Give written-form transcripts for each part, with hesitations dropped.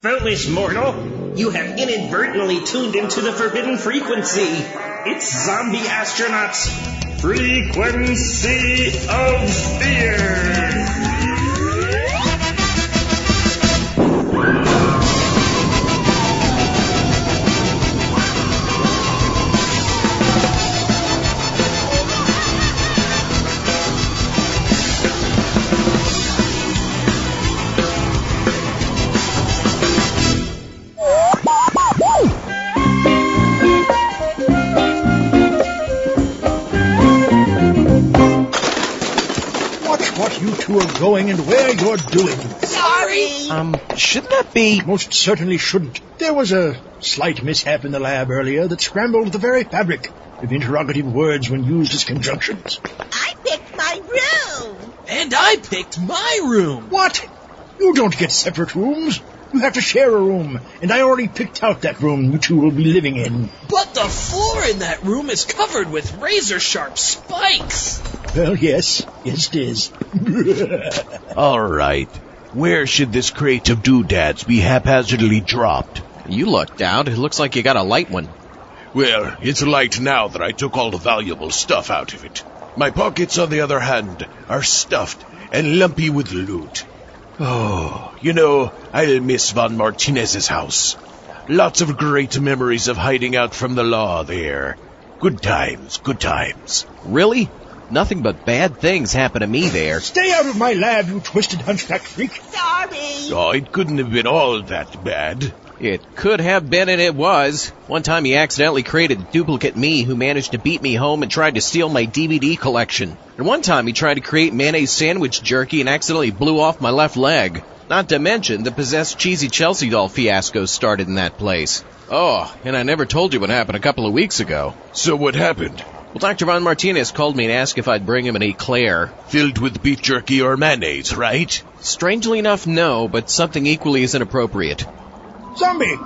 Foolish mortal, you have inadvertently tuned into the forbidden frequency. It's zombie astronauts' frequency of fear. What you two are going and where you're doing. Sorry. Shouldn't that be... Most certainly shouldn't. There was a slight mishap in the lab earlier that scrambled the very fabric of interrogative words when used as conjunctions. I picked my room. And I picked my room. What? You don't get separate rooms. You have to share a room, and I already picked out that room you two will be living in. But the floor in that room is covered with razor-sharp spikes. Well, yes it is. All right. Where should this crate of doodads be haphazardly dropped? You lucked out. It looks like you got a light one. Well, it's light now that I took all the valuable stuff out of it. My pockets, on the other hand, are stuffed and lumpy with loot. Oh, I'll miss Von Martinez's house. Lots of great memories of hiding out from the law there. Good times, good times. Really? Nothing but bad things happen to me there. Stay out of my lab, you twisted hunchback freak. Sorry. Oh, it couldn't have been all that bad. It could have been, and it was. One time he accidentally created a duplicate me who managed to beat me home and tried to steal my DVD collection. And one time he tried to create mayonnaise sandwich jerky and accidentally blew off my left leg. Not to mention the possessed cheesy Chelsea doll fiasco started in that place. Oh, and I never told you what happened a couple of weeks ago. So what happened? Well, Dr. Von Martinez called me and asked if I'd bring him an eclair. Filled with beef jerky or mayonnaise, right? Strangely enough, no, but something equally as inappropriate. Zombie,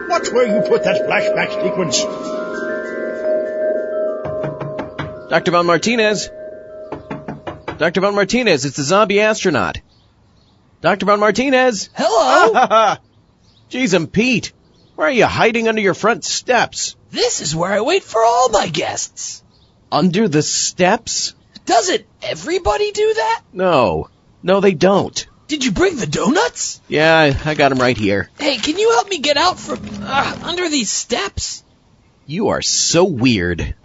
watch where you put that flashback sequence. Dr. Von Martinez? Dr. Von Martinez, it's the zombie astronaut. Dr. Von Martinez? Hello? Jeez, I'm Pete. Where are you hiding under your front steps? This is where I wait for all my guests. Under the steps? Doesn't everybody do that? No, they don't. Did you bring the donuts? Yeah, I got them right here. Hey, can you help me get out from under these steps? You are so weird.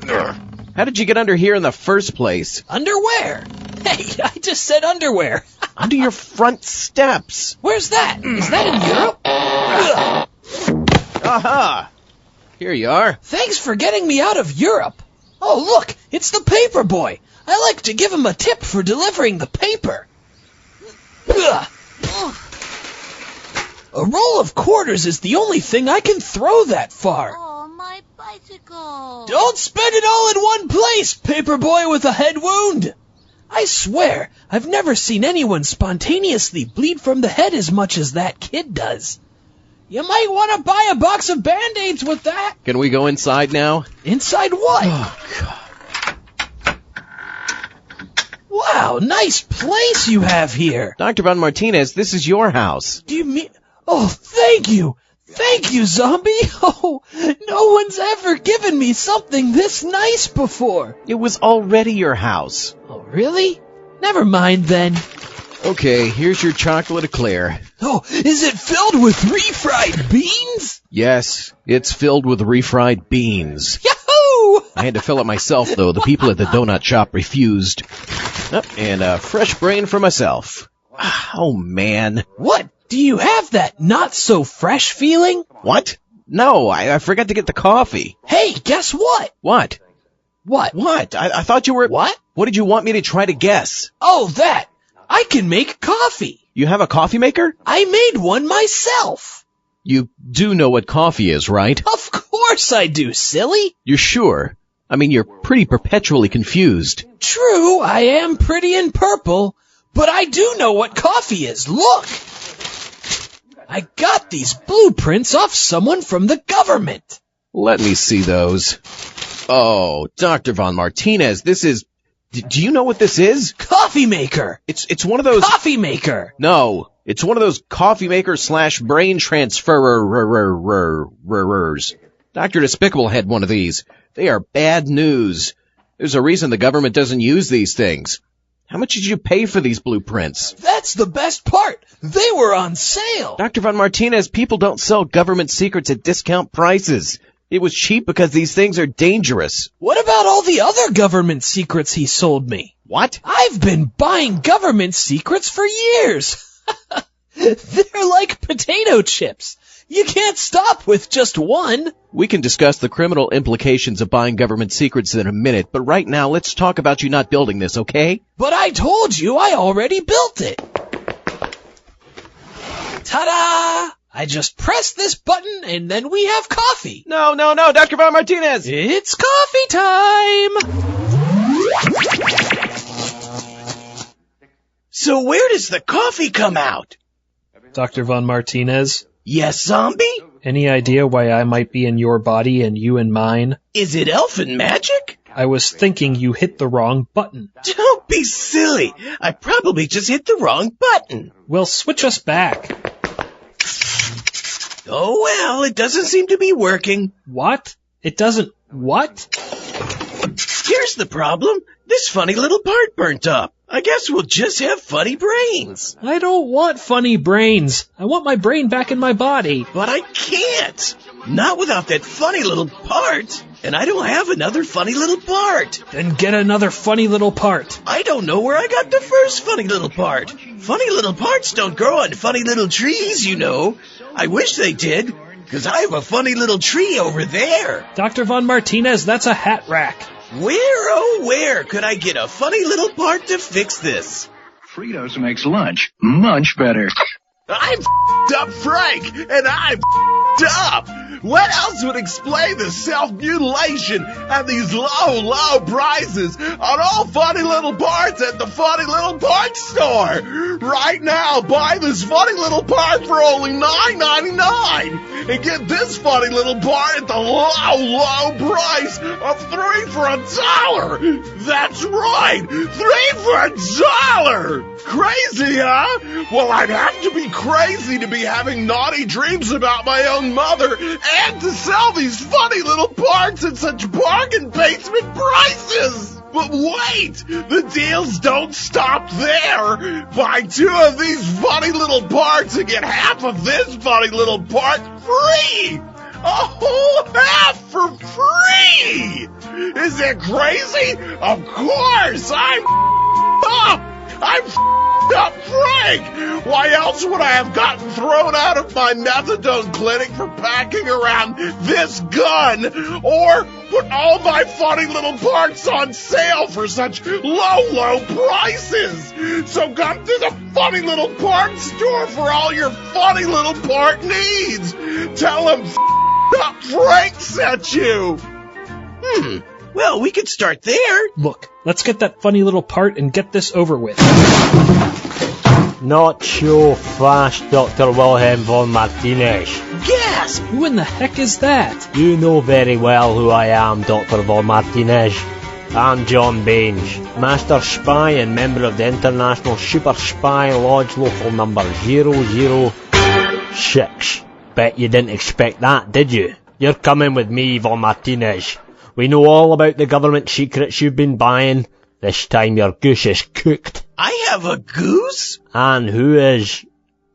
How did you get under here in the first place? Underwear? Hey, I just said underwear. Under your front steps. Where's that? Is that in Europe? Aha! Here you are. Thanks for getting me out of Europe. Oh, look, it's the paper boy. I like to give him a tip for delivering the paper. A roll of quarters is the only thing I can throw that far. Oh, my bicycle. Don't spend it all in one place, paper boy with a head wound. I swear, I've never seen anyone spontaneously bleed from the head as much as that kid does. You might want to buy a box of Band-Aids with that. Can we go inside now? Inside what? Oh, God. Wow, nice place you have here. Dr. Von Martinez, this is your house. Do you mean... Oh, thank you. Thank you, zombie. Oh, no one's ever given me something this nice before. It was already your house. Oh, really? Never mind then. Okay, here's your chocolate eclair. Oh, is it filled with refried beans? Yes, it's filled with refried beans. Yahoo! I had to fill it myself, though. The people at the donut shop refused. Oh, and a fresh brain for myself. Oh, man. What? Do you have that not-so-fresh feeling? What? No, I forgot to get the coffee. Hey, guess what? What? What? What? I thought you were... What? What did you want me to try to guess? Oh, that. I can make coffee. You have a coffee maker? I made one myself. You do know what coffee is, right? Of course I do, silly. You're sure? I mean, you're pretty perpetually confused. True, I am pretty in purple, but I do know what coffee is. Look! I got these blueprints off someone from the government. Let me see those. Oh, Dr. Von Martinez, this is... Do you know what this is? Coffee maker. It's one of those... Coffee maker. No, It's one of those coffee maker / brain transferers. Dr. Despicable had one of these. They are bad news. There's a reason the government doesn't use these things. How much did you pay for these blueprints? That's the best part. They were on sale. Dr. Von Martinez, people don't sell government secrets at discount prices. It was cheap because these things are dangerous. What about all the other government secrets he sold me? What? I've been buying government secrets for years. They're like potato chips. You can't stop with just one. We can discuss the criminal implications of buying government secrets in a minute, but right now let's talk about you not building this, okay? But I told you I already built it. Ta-da! I just press this button and then we have coffee. No, Dr. Von Martinez! It's coffee time! So where does the coffee come out? Dr. Von Martinez, Yes, zombie? any idea why I might be in your body and you in mine? Is it elfin magic? I was thinking you hit the wrong button. Don't be silly. I probably just hit the wrong button. Well, switch us back. Oh well, it doesn't seem to be working. What? It doesn't... What? Here's the problem. This funny little part burnt up. I guess we'll just have funny brains. I don't want funny brains. I want my brain back in my body. But I can't. Not without that funny little part. And I don't have another funny little part. Then get another funny little part. I don't know where I got the first funny little part. Funny little parts don't grow on funny little trees, you know. I wish they did, 'cause I have a funny little tree over there. Dr. Von Martinez, that's a hat rack. Where, oh where could I get a funny little part to fix this? Fritos makes lunch much better. I'm f***ed up, Frank, and I'm f***ed up. What else would explain the self-mutilation and these low prices on all funny little parts at the funny little parts store? Right now, buy this funny little part for only $9.99 and get this funny little part at the low price of 3 for $1. That's right, 3 for $1. Crazy, huh? Well, I'd have to be crazy to be having naughty dreams about my own mother and to sell these funny little parts at such bargain basement prices. But wait, the deals don't stop there. Buy 2 of these funny little parts and get half of this funny little part free. A whole half for free. Is that crazy? Of course, I'm up. I'm up, Frank! Why else would I have gotten thrown out of my methadone clinic for packing around this gun? Or put all my funny little parts on sale for such low prices? So come to the funny little part store for all your funny little part needs. Tell them up Frank sent you. Well, we could start there. Look, let's get that funny little part and get this over with. Not so fast, Dr. Wilhelm von Martinez. Gasp! Who in the heck is that? You know very well who I am, Dr. von Martinez. I'm John Baines, Master Spy and member of the International Super Spy Lodge Local number 006. Bet you didn't expect that, did you? You're coming with me, von Martinez. We know all about the government secrets you've been buying. This time your goose is cooked. I have a goose? And who is...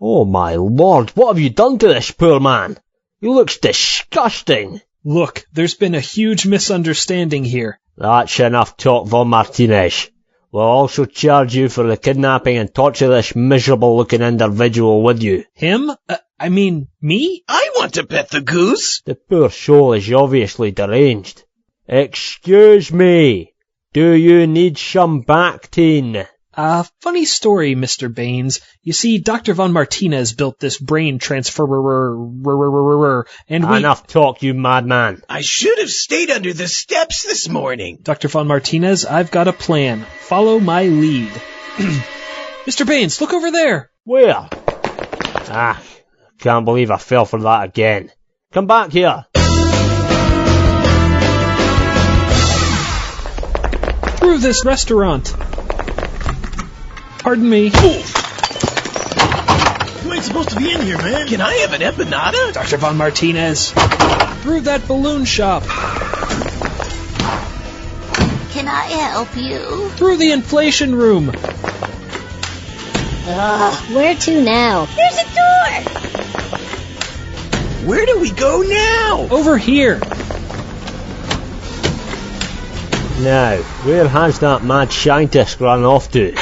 Oh my lord, what have you done to this poor man? He looks disgusting. Look, there's been a huge misunderstanding here. That's enough talk, von Martinez. We'll also charge you for the kidnapping and torture this miserable-looking individual with you. Him? I mean, me? I want to pet the goose. The poor soul is obviously deranged. Excuse me, do you need some Bactine? Funny story, Mr. Baines. You see, Dr. Von Martinez built this brain transferer, and we... Enough talk, you madman. I should have stayed under the steps this morning. Dr. Von Martinez, I've got a plan. Follow my lead. Mr. Baines, look over there. Where? Can't believe I fell for that again. Come back here. Through this restaurant. Pardon me. ain't supposed to be in here, man. Can I have an empanada? Dr. Von Martinez, through that balloon shop, Can I help you? through the inflation room. Where to now? There's a door! Where do we go now? Over here. Now, where has that mad scientist run off to?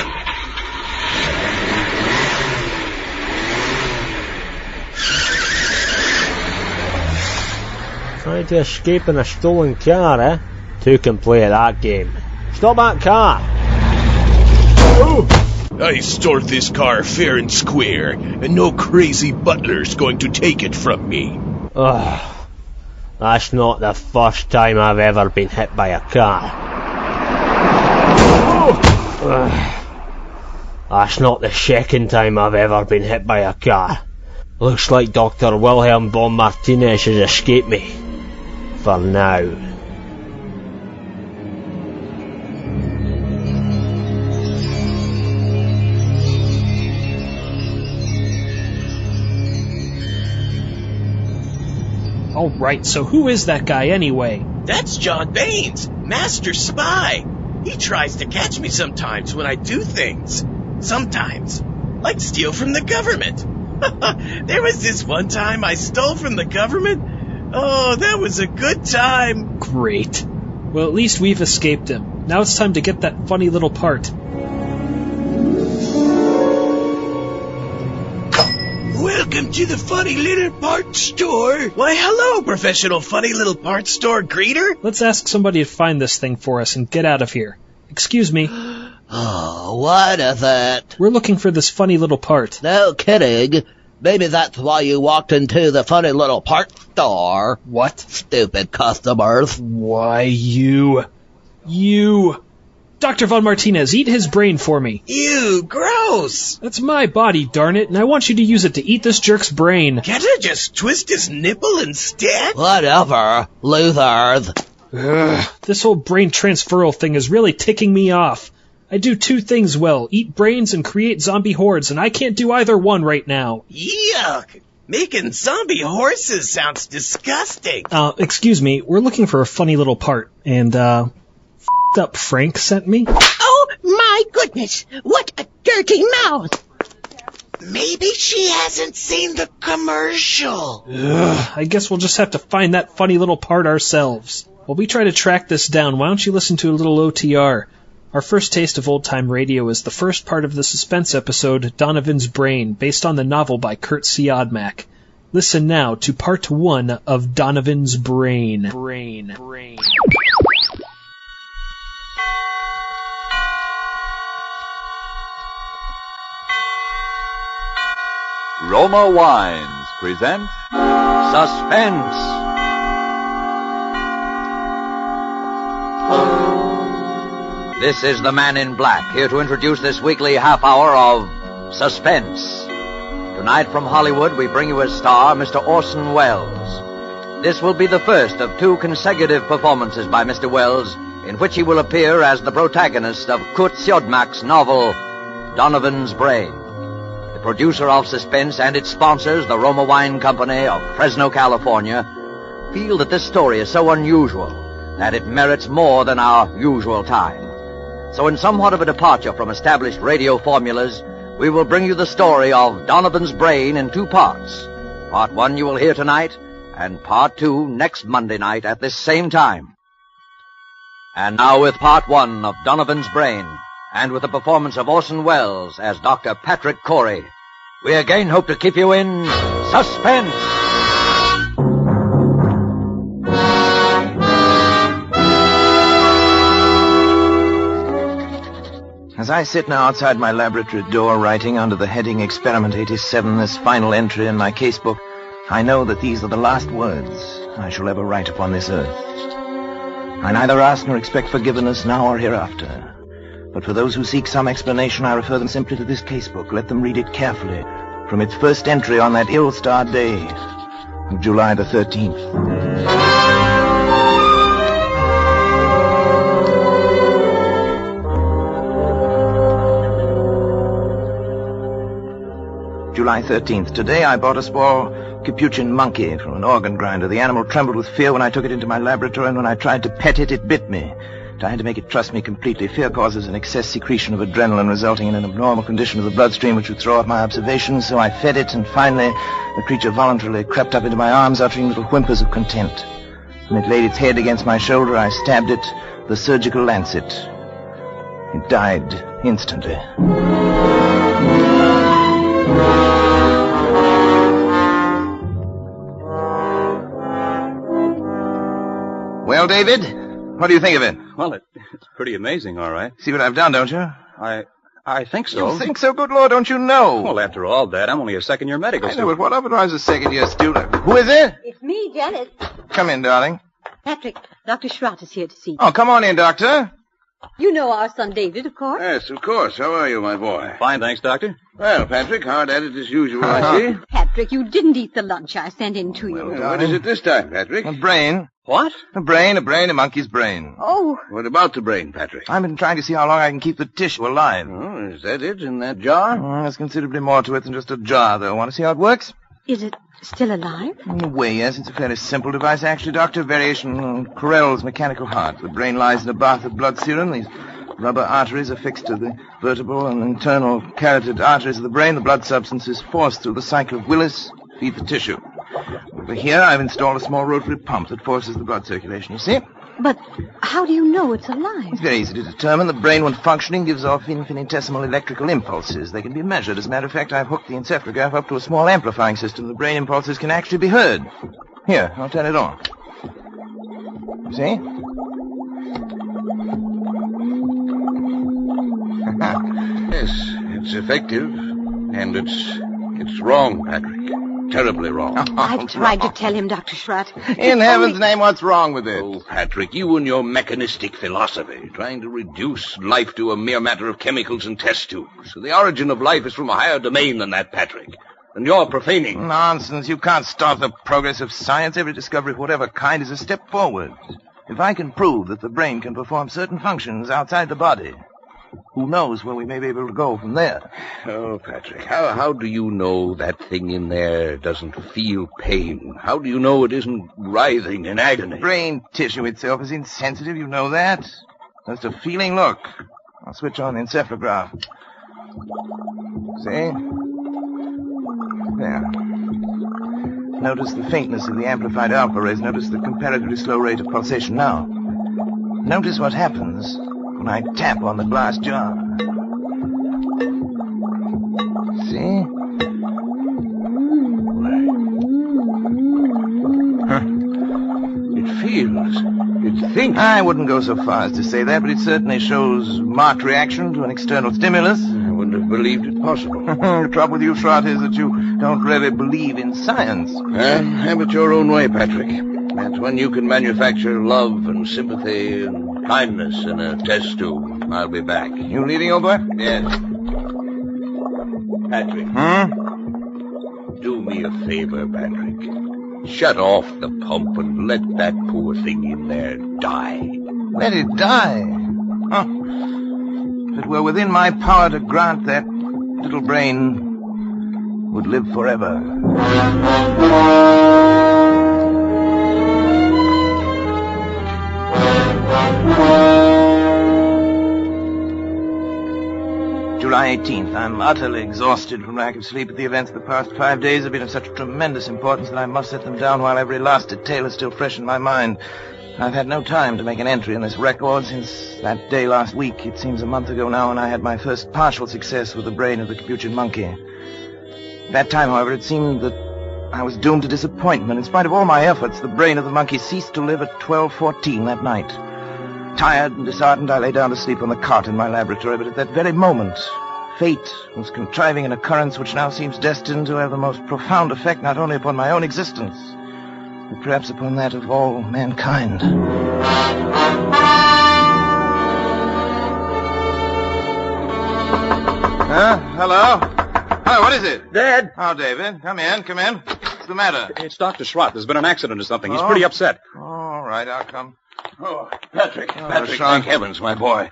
Trying to escape in a stolen car, eh? Two can play at that game. Stop that car! I stole this car fair and square, and no crazy butler's going to take it from me. Ugh. That's not the first time I've ever been hit by a car. Ugh. That's not the second time I've ever been hit by a car. Looks like Dr. Wilhelm von Martinez has escaped me. For now. Alright, so who is that guy anyway? That's John Baines, master spy. He tries to catch me sometimes when I do things. Sometimes. Like steal from the government. There was this one time I stole from the government. Oh, that was a good time. Great. Well, at least we've escaped him. Now it's time to get that funny little part. Welcome to the funny little part store. Why, hello, professional funny little part store greeter. Let's ask somebody to find this thing for us and get out of here. Excuse me. Oh, what is it? We're looking for this funny little part. No kidding. Maybe that's why you walked into the funny little part store. What? Stupid customers. Why, you... Dr. Von Martinez, eat his brain for me. Ew, gross. That's my body, darn it, and I want you to use it to eat this jerk's brain. Can't I just twist his nipple instead? Whatever, losers. Ugh, this whole brain transferal thing is really ticking me off. I do two things well, eat brains and create zombie hordes, and I can't do either one right now. Yuck. Making zombie horses sounds disgusting. Excuse me, we're looking for a funny little part, and, up Frank sent me? Oh, my goodness! What a dirty mouth! Maybe she hasn't seen the commercial. Ugh, I guess we'll just have to find that funny little part ourselves. While we try to track this down, why don't you listen to a little OTR? Our first taste of old-time radio is the first part of the suspense episode, Donovan's Brain, based on the novel by Kurt Siodmak. Listen now to part 1 of Donovan's Brain. Roma Wines present Suspense. This is the Man in Black, here to introduce this weekly half hour of Suspense. Tonight from Hollywood, we bring you as star Mr. Orson Welles. This will be the first of 2 consecutive performances by Mr. Welles, in which he will appear as the protagonist of Kurt Siodmak's novel, Donovan's Brain. The producer of Suspense and its sponsors, the Roma Wine Company of Fresno, California, feel that this story is so unusual that it merits more than our usual time. So in somewhat of a departure from established radio formulas, we will bring you the story of Donovan's Brain in 2 parts. Part 1 you will hear tonight, and Part 2 next Monday night at this same time. And now with Part 1 of Donovan's Brain, and with the performance of Orson Welles as Dr. Patrick Corey, we again hope to keep you in suspense. As I sit now outside my laboratory door, writing under the heading Experiment 87, this final entry in my casebook, I know that these are the last words I shall ever write upon this earth. I neither ask nor expect forgiveness now or hereafter. But for those who seek some explanation, I refer them simply to this casebook. Let them read it carefully from its first entry on that ill-starred day of July the 13th. July 13th. Today I bought a small capuchin monkey from an organ grinder. The animal trembled with fear when I took it into my laboratory, and when I tried to pet it, it bit me. I had to make it trust me completely. Fear causes an excess secretion of adrenaline, resulting in an abnormal condition of the bloodstream which would throw off my observations, so I fed it, and finally the creature voluntarily crept up into my arms, uttering little whimpers of contempt. When it laid its head against my shoulder, I stabbed it with a surgical lancet. It died instantly. Well, David? What do you think of it? Well, it's pretty amazing, all right. See what I've done, don't you? I think so. You think so? Good Lord, don't you know? Well, after all, Dad, I'm only a second-year medical I know, student. but what otherwise a second-year student? Who is it? It's me, Janet. Come in, darling. Patrick, Dr. Schrott is here to see you. Oh, come on in, Doctor. You know our son David, of course. Yes, of course. How are you, my boy? Fine, thanks, Doctor. Well, Patrick, hard at it as usual, I see. Patrick, you didn't eat the lunch I sent in to you. Well, what is it this time, Patrick? A brain. What? A brain, a monkey's brain. Oh. What about the brain, Patrick? I've been trying to see how long I can keep the tissue alive. Oh, is that it in that jar? There's considerably more to it than just a jar, though. Want to see how it works? Is it still alive? In a way, yes. It's a fairly simple device, actually, Doctor. Variation on Carrel's mechanical heart. The brain lies in a bath of blood serum. These rubber arteries are fixed to the vertebral and internal carotid arteries of the brain. The blood substance is forced through the cycle of Willis to feed the tissue. Over here, I've installed a small rotary pump that forces the blood circulation, you see? But how do you know it's alive? It's very easy to determine. The brain, when functioning, gives off infinitesimal electrical impulses. They can be measured. As a matter of fact, I've hooked the encephalograph up to a small amplifying system. The brain impulses can actually be heard. Here, I'll turn it on. See? Yes, it's effective. And it's wrong, Patrick. Terribly wrong. I've tried to tell him, Dr. Schrott. In heaven's name, what's wrong with it? Oh, Patrick, you and your mechanistic philosophy, trying to reduce life to a mere matter of chemicals and test tubes. The origin of life is from a higher domain than that, Patrick. And you're profaning. Nonsense. You can't stop the progress of science. Every discovery of whatever kind is a step forward. If I can prove that the brain can perform certain functions outside the body, who knows where we may be able to go from there? Oh, Patrick, how do you know that thing in there doesn't feel pain? How do you know it isn't writhing in agony? Brain tissue itself is insensitive, you know that. Just a feeling look. I'll switch on the encephalograph. See? There. Notice the faintness of the amplified alpha rays. Notice the comparatively slow rate of pulsation now. Notice what happens when I tap on the glass jar. See? It feels. It thinks. I wouldn't go so far as to say that, but it certainly shows marked reaction to an external stimulus. I wouldn't have believed it possible. The trouble with you, Schrott, is that you don't really believe in science. Have it your own way, Patrick. That's when you can manufacture love and sympathy and kindness in a test tube. I'll be back. You leading, old boy? Yes. Patrick. Do me a favor, Patrick. Shut off the pump and let that poor thing in there die. Let it die? Huh. If it were within my power to grant, that little brain would live forever. July 18th. I'm utterly exhausted from lack of sleep. But the events of the past 5 days have been of such tremendous importance that I must set them down while every last detail is still fresh in my mind. I've had no time to make an entry in this record since that day last week. It seems a month ago now when I had my first partial success with the brain of the capuchin monkey. At that time, however, it seemed that I was doomed to disappointment. In spite of all my efforts, the brain of the monkey ceased to live at 12:14 that night. Tired and disheartened, I lay down to sleep on the cot in my laboratory, but at that very moment, fate was contriving an occurrence which now seems destined to have the most profound effect not only upon my own existence, but perhaps upon that of all mankind. Hello? Hello, what is it? Dad! Oh, David, come in. What's the matter? It's Dr. Schrott. There's been an accident or something. He's pretty upset. All right, I'll come. Oh, Patrick, Sean. thank heavens, my boy.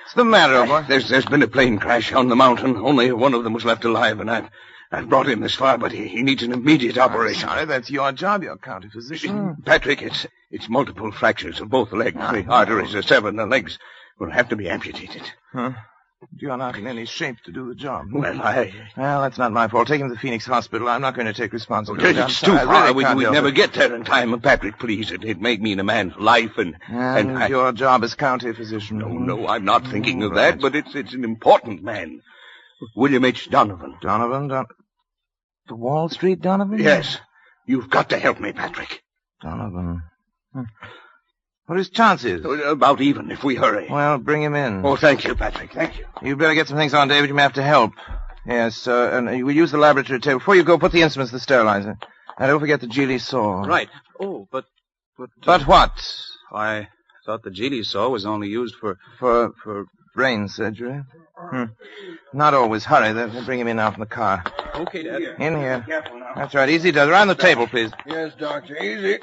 What's the matter, old boy? There's been a plane crash on the mountain. Only one of them was left alive, and I've brought him this far, but he needs an immediate operation. Sorry, that's your job, you're county physician. Patrick, it's multiple fractures of both legs. The arteries are severed, the legs will have to be amputated. Huh? You're not in any shape to do the job. Well, that's not my fault. Take him to the Phoenix Hospital. I'm not going to take responsibility. It's too far. We'd never get there in time. Patrick, please. It'd make me in a man's life, and your job as county physician. No, I'm not thinking of that, but it's an important man. William H. Donovan. The Wall Street Donovan? Yes. You've got to help me, Patrick. Donovan. What are his chances? About even, if we hurry. Well, bring him in. Oh, thank you, Patrick. Thank you. You'd better get some things on, David. You may have to help. Yes, and we'll use the laboratory table. Before you go, put the instruments in the sterilizer. And don't forget the Geely saw. Right. Oh, but what? I thought the Geely saw was only used for brain surgery. Not always. Hurry. They'll bring him in now from the car. Okay, Dad. In here. That's right. Easy does. Around the table, please. Yes, Doctor. Easy.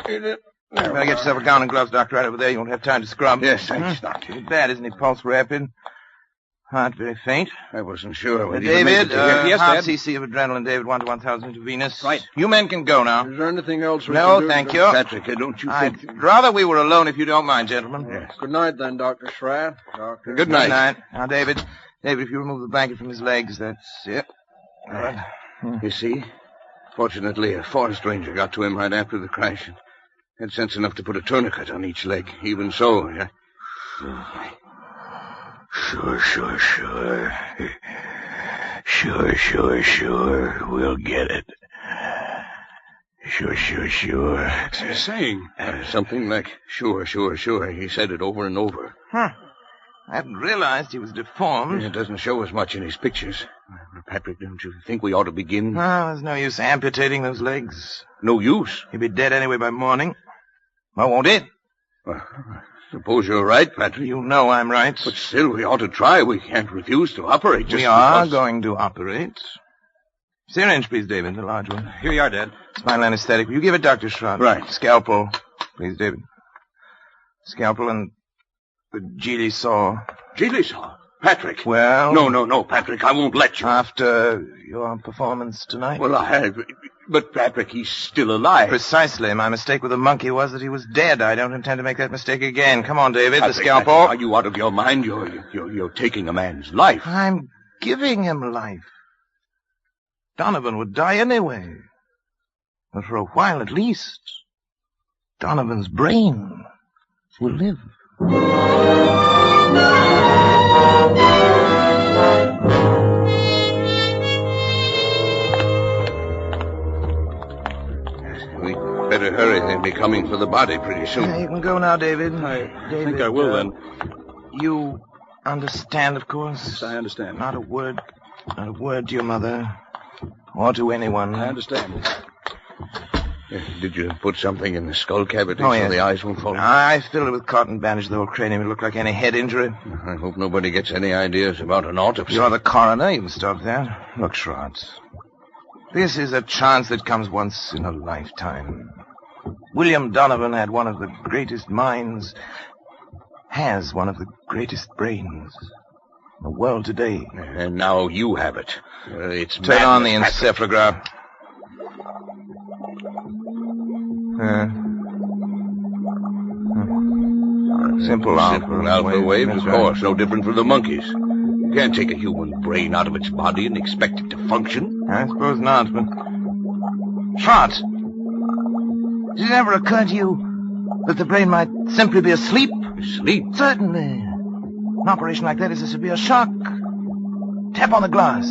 You better get yourself a gown and gloves, Doctor, right over there. You won't have time to scrub. Yes, thanks, Doctor. Too bad, isn't he? Pulse rapid. Heart very faint. I wasn't sure. David, yes, half Dad. cc of adrenaline, David, 1 to 1,000 intravenous. Right. You men can go now. Is there anything else we No, can do? thank you. Patrick, don't you think... I'd rather we were alone if you don't mind, gentlemen. Yes. Good night, then, Dr. Schratt. Good night. Good night. Now, David, if you remove the blanket from his legs, that's it. All right. You see? Fortunately, a forest ranger got to him right after the crash and had sense enough to put a tourniquet on each leg. Even so, yeah. Sure. We'll get it. Sure. What's he saying? Something like, sure. He said it over and over. I hadn't realized he was deformed. It doesn't show as much in his pictures. Patrick, don't you think we ought to begin? No, there's no use amputating those legs. No use? He'll be dead anyway by morning. Well, won't it? Suppose you're right, Patrick. You know I'm right. But still, we ought to try. We can't refuse to operate just We are because. going to operate. Syringe, please, David, the large one. Here you are, Dad. Spinal anesthetic. Will you give it Dr. Schratt? Right. Scalpel, please, David. Scalpel and the Geely saw. Geely saw? Patrick. Well... No, Patrick, I won't let you. After your performance tonight? Well, I have... But, Patrick, he's still alive. Precisely. My mistake with the monkey was that he was dead. I don't intend to make that mistake again. Come on, David, Patrick, the scalpel. Are you out of your mind? You're taking a man's life. I'm giving him life. Donovan would die anyway. But for a while at least, Donovan's brain will live. We'd better hurry. They'll be coming for the body pretty soon. You can go now, David. I think I will, then. You understand, of course? Yes, I understand. Not a word to your mother or to anyone. I understand. Did you put something in the skull cavity Oh, so yes. the eyes won't fall? I filled it with cotton bandage, the whole cranium. It looked like any head injury. I hope nobody gets any ideas about an autopsy. You're the coroner. You can stop that. Look, Schratt. This is a chance that comes once in a lifetime. William Donovan had one of the greatest minds, has one of the greatest brains in the world today. And now you have it. It's Turn on the madness, encephalograph. Simple alpha wave, of course. No different from the monkeys. You can't take a human brain out of its body and expect it to function. I suppose not, but... Schratt! Did it ever occur to you that the brain might simply be asleep? Asleep? Certainly. An operation like that is a severe shock. Tap on the glass.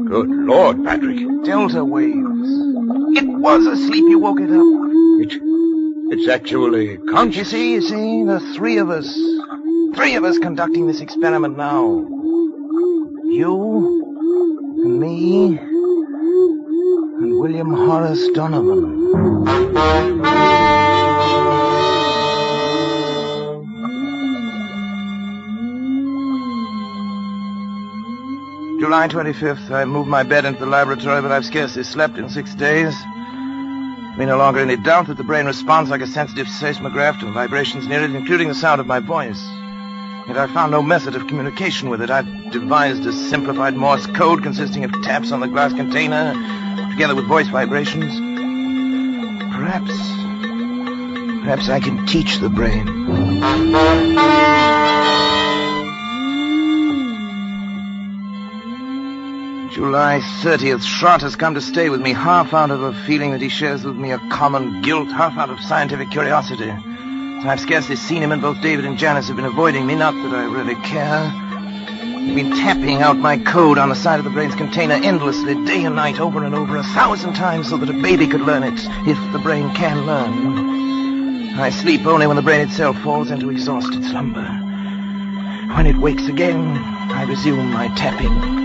Good Lord, Patrick. Delta waves. It was asleep. You woke it up. It's actually conscious. You see, the three of us conducting this experiment now. You, and me, and William Horace Donovan. July 25th. I moved my bed into the laboratory, but I've scarcely slept in 6 days. be no longer any doubt that the brain responds like a sensitive seismograph to vibrations near it, including the sound of my voice. Yet I found no method of communication with it. I've devised a simplified Morse code consisting of taps on the glass container, together with voice vibrations. Perhaps I can teach the brain. July 30th. Schrott has come to stay with me, half out of a feeling that he shares with me a common guilt, half out of scientific curiosity. I've scarcely seen him, and both David and Janice have been avoiding me, not that I really care. They've been tapping out my code on the side of the brain's container endlessly, day and night, over and over, 1,000 times, so that a baby could learn it, if the brain can learn. I sleep only when the brain itself falls into exhausted slumber. When it wakes again, I resume my tapping.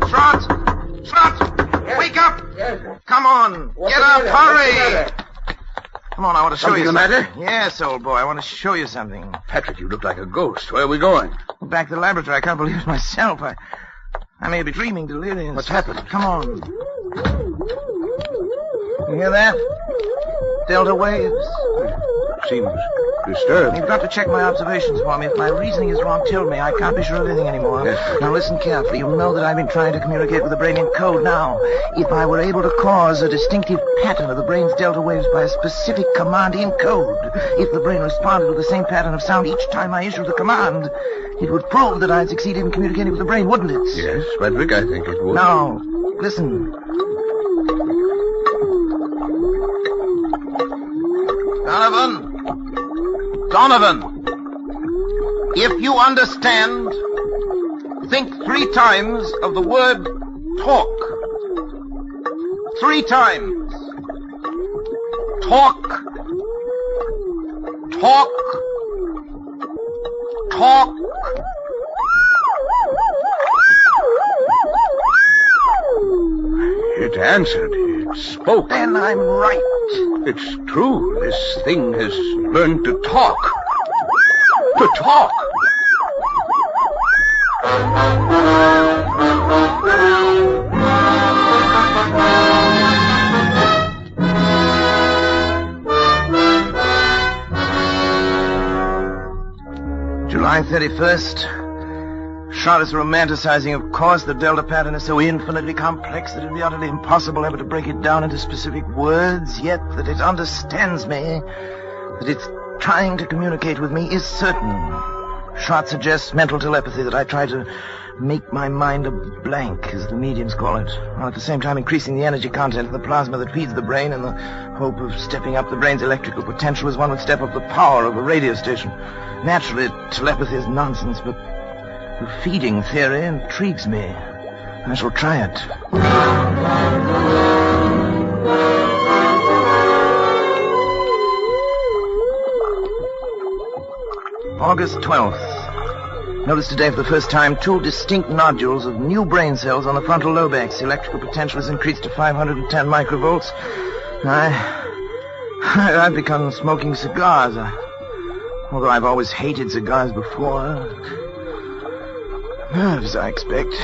Schrott! Wake up! Come on! Get up! Hurry! Come on, I want to show you something. Something the matter? Yes, old boy, I want to show you something. Patrick, you look like a ghost. Where are we going? Back to the laboratory. I can't believe it myself. I may be dreaming delirious. What's happened? Come on. You hear that? Delta waves. Seems disturbed. You've got to check my observations for me. If my reasoning is wrong, tell me. I can't be sure of anything anymore. Yes. Now listen carefully. You'll know that I've been trying to communicate with the brain in code. Now, if I were able to cause a distinctive pattern of the brain's delta waves by a specific command in code, if the brain responded with the same pattern of sound each time I issued the command, it would prove that I'd succeeded in communicating with the brain, wouldn't it? Yes, Frederick, I think it would. Now, listen. Donovan, if you understand, think 3 times of the word talk. 3 times. Talk. Talk. Talk. It answered. It spoke. Then I'm right. It's true. This thing has learned to talk. To talk. July 31st. Schrott is romanticizing, of course. The delta pattern is so infinitely complex that it would be utterly impossible ever to break it down into specific words, yet that it understands me, that it's trying to communicate with me, is certain. Schrott suggests mental telepathy, that I try to make my mind a blank, as the mediums call it, while at the same time increasing the energy content of the plasma that feeds the brain in the hope of stepping up the brain's electrical potential as one would step up the power of a radio station. Naturally, telepathy is nonsense, but the feeding theory intrigues me. I shall try it. August 12th. Noticed today for the first time 2 distinct nodules of new brain cells on the frontal lobex. The electrical potential has increased to 510 microvolts. I've begun smoking cigars. Although I've always hated cigars before. Nerves, I expect.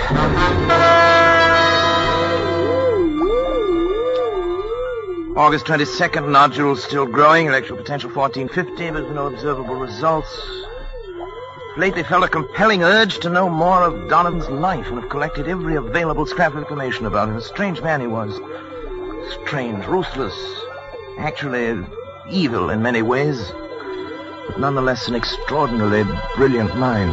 August 22nd, nodules still growing, electrical potential 1450, but with no observable results. Lately felt a compelling urge to know more of Donovan's life and have collected every available scrap of information about him. A strange man he was. Strange, ruthless, actually evil in many ways, but nonetheless an extraordinarily brilliant mind.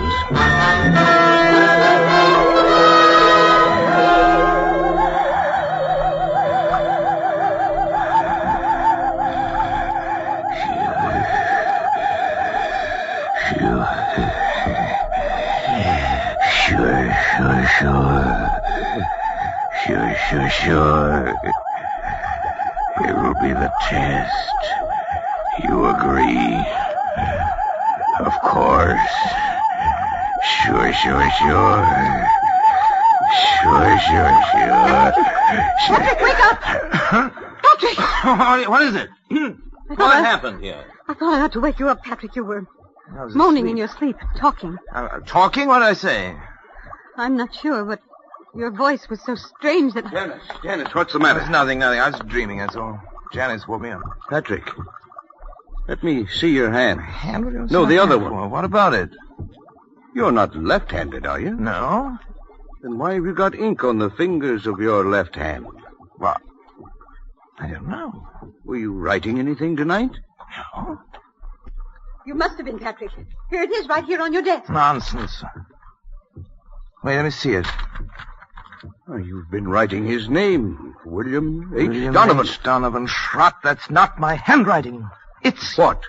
Sure. It will be the test. You agree? Of course. Sure. Patrick, wake up! Patrick! What is it? What happened here? I thought I had to wake you up, Patrick. You were Moaning in your sleep, talking. Talking? What did I say? I'm not sure, but your voice was so strange that... Janice, what's the matter? It's nothing. I was dreaming, that's all. Janice woke me up. Patrick, let me see your hand. Hand? No, the other one. What about it? You're not left-handed, are you? No. Then why have you got ink on the fingers of your left hand? What? I don't know. Were you writing anything tonight? No. You must have been, Patrick. Here it is, right here on your desk. Nonsense. Wait, let me see it. Oh, you've been writing his name. William H. Donovan. H. Donovan Schrott. That's not my handwriting. It's... What?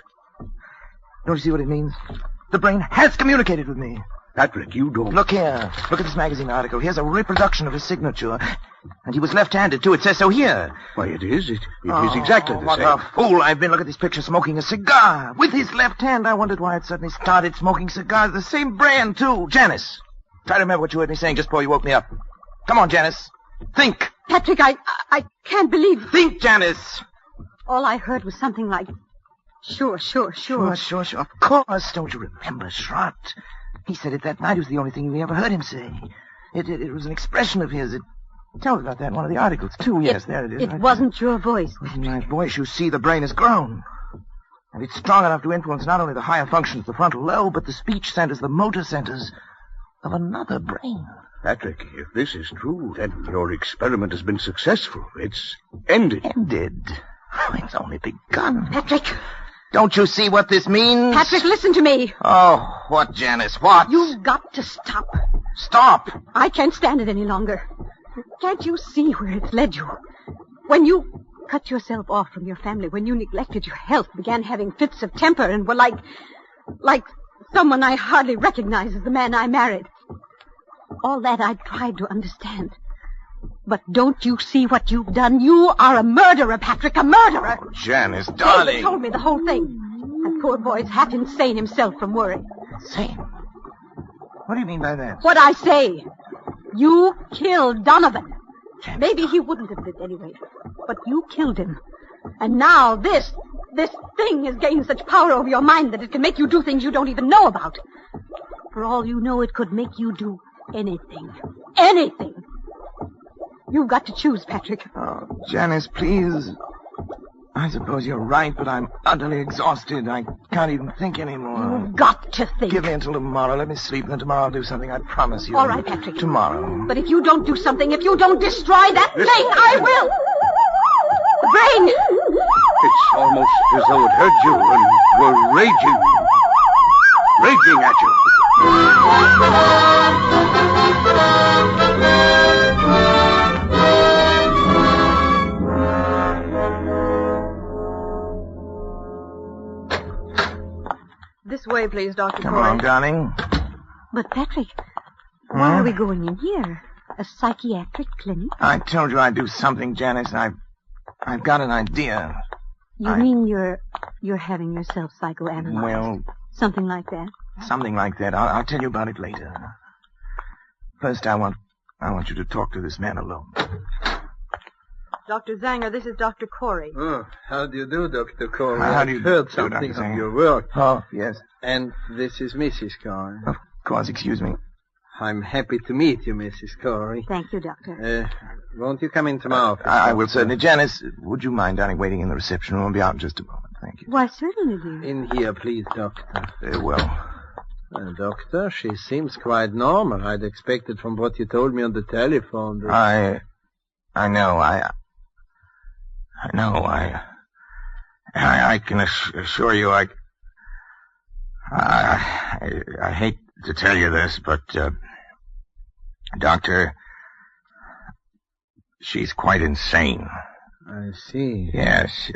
Don't you see what it means? The brain has communicated with me. Patrick, you don't... Look here. Look at this magazine article. Here's a reproduction of his signature. And he was left-handed, too. It says so here. Why, it is. It is exactly the what same. What a fool I've been. Look at this picture, smoking a cigar. With his left hand. I wondered why it suddenly started smoking cigars. The same brand, too. Janice, try to remember what you heard me saying just before you woke me up. Come on, Janice. Think. Patrick, I can't believe... Think, Janice. All I heard was something like... Sure. Sure. Of course. Don't you remember, Schrott? He said it that night. It was the only thing we ever heard him say. It was an expression of his. It tells about that in one of the articles, too. Yes, there it is. It wasn't your voice. It wasn't my voice. You see, the brain has grown. And it's strong enough to influence not only the higher functions of the frontal lobe, but the speech centers, the motor centers of another brain. Patrick, if this is true, then your experiment has been successful. It's ended. Ended? Oh, it's only begun. Patrick! Don't you see what this means? Patrick, listen to me. Oh, what, Janice? What? You've got to stop. Stop? I can't stand it any longer. Can't you see where it's led you? When you cut yourself off from your family, when you neglected your health, began having fits of temper, and were like someone I hardly recognize as the man I married. All that I tried to understand. But don't you see what you've done? You are a murderer, Patrick, a murderer. Oh, Janice, darling. David told me the whole thing. That poor boy's half insane himself from worry. Insane? What do you mean by that? What I say. You killed Donovan. Janice. Maybe he wouldn't have lived anyway. But you killed him. And now this thing has gained such power over your mind that it can make you do things you don't even know about. For all you know, it could make you do anything. Anything. You've got to choose, Patrick. Oh, Janice, please. I suppose you're right, but I'm utterly exhausted. I can't even think anymore. You've got to think. Give me until tomorrow. Let me sleep, and then tomorrow I'll do something. I promise you. All right, Patrick. Tomorrow. But if you don't do something, if you don't destroy that thing, I will. The brain. It's almost as though it heard you and were raging at you. This way, please, Dr. Come on, darling. But, Patrick, why are we going in here? A psychiatric clinic? I told you I'd do something, Janice. I've got an idea. You mean you're having yourself psychoanalyzed? Well... Something like that? Something like that. I'll tell you about it later. First, I want you to talk to this man alone. Dr. Zanger, this is Dr. Corey. Oh, how do you do, Dr. Corey? How do you I've heard do, something Dr. of Zanger? your work. Oh, yes. And this is Mrs. Corey. Of course, excuse me. I'm happy to meet you, Mrs. Corey. Thank you, Doctor. Won't you come into my office? I will certainly. Janice, would you mind, darling, waiting in the reception room? I'll be out in just a moment. Thank you. Why, certainly, dear. In here, please, Doctor. Very well. Doctor, she seems quite normal. I'd expected from what you told me on the telephone that... I know. I can assure you I hate to tell you this, but, Doctor, she's quite insane. I see. Yes,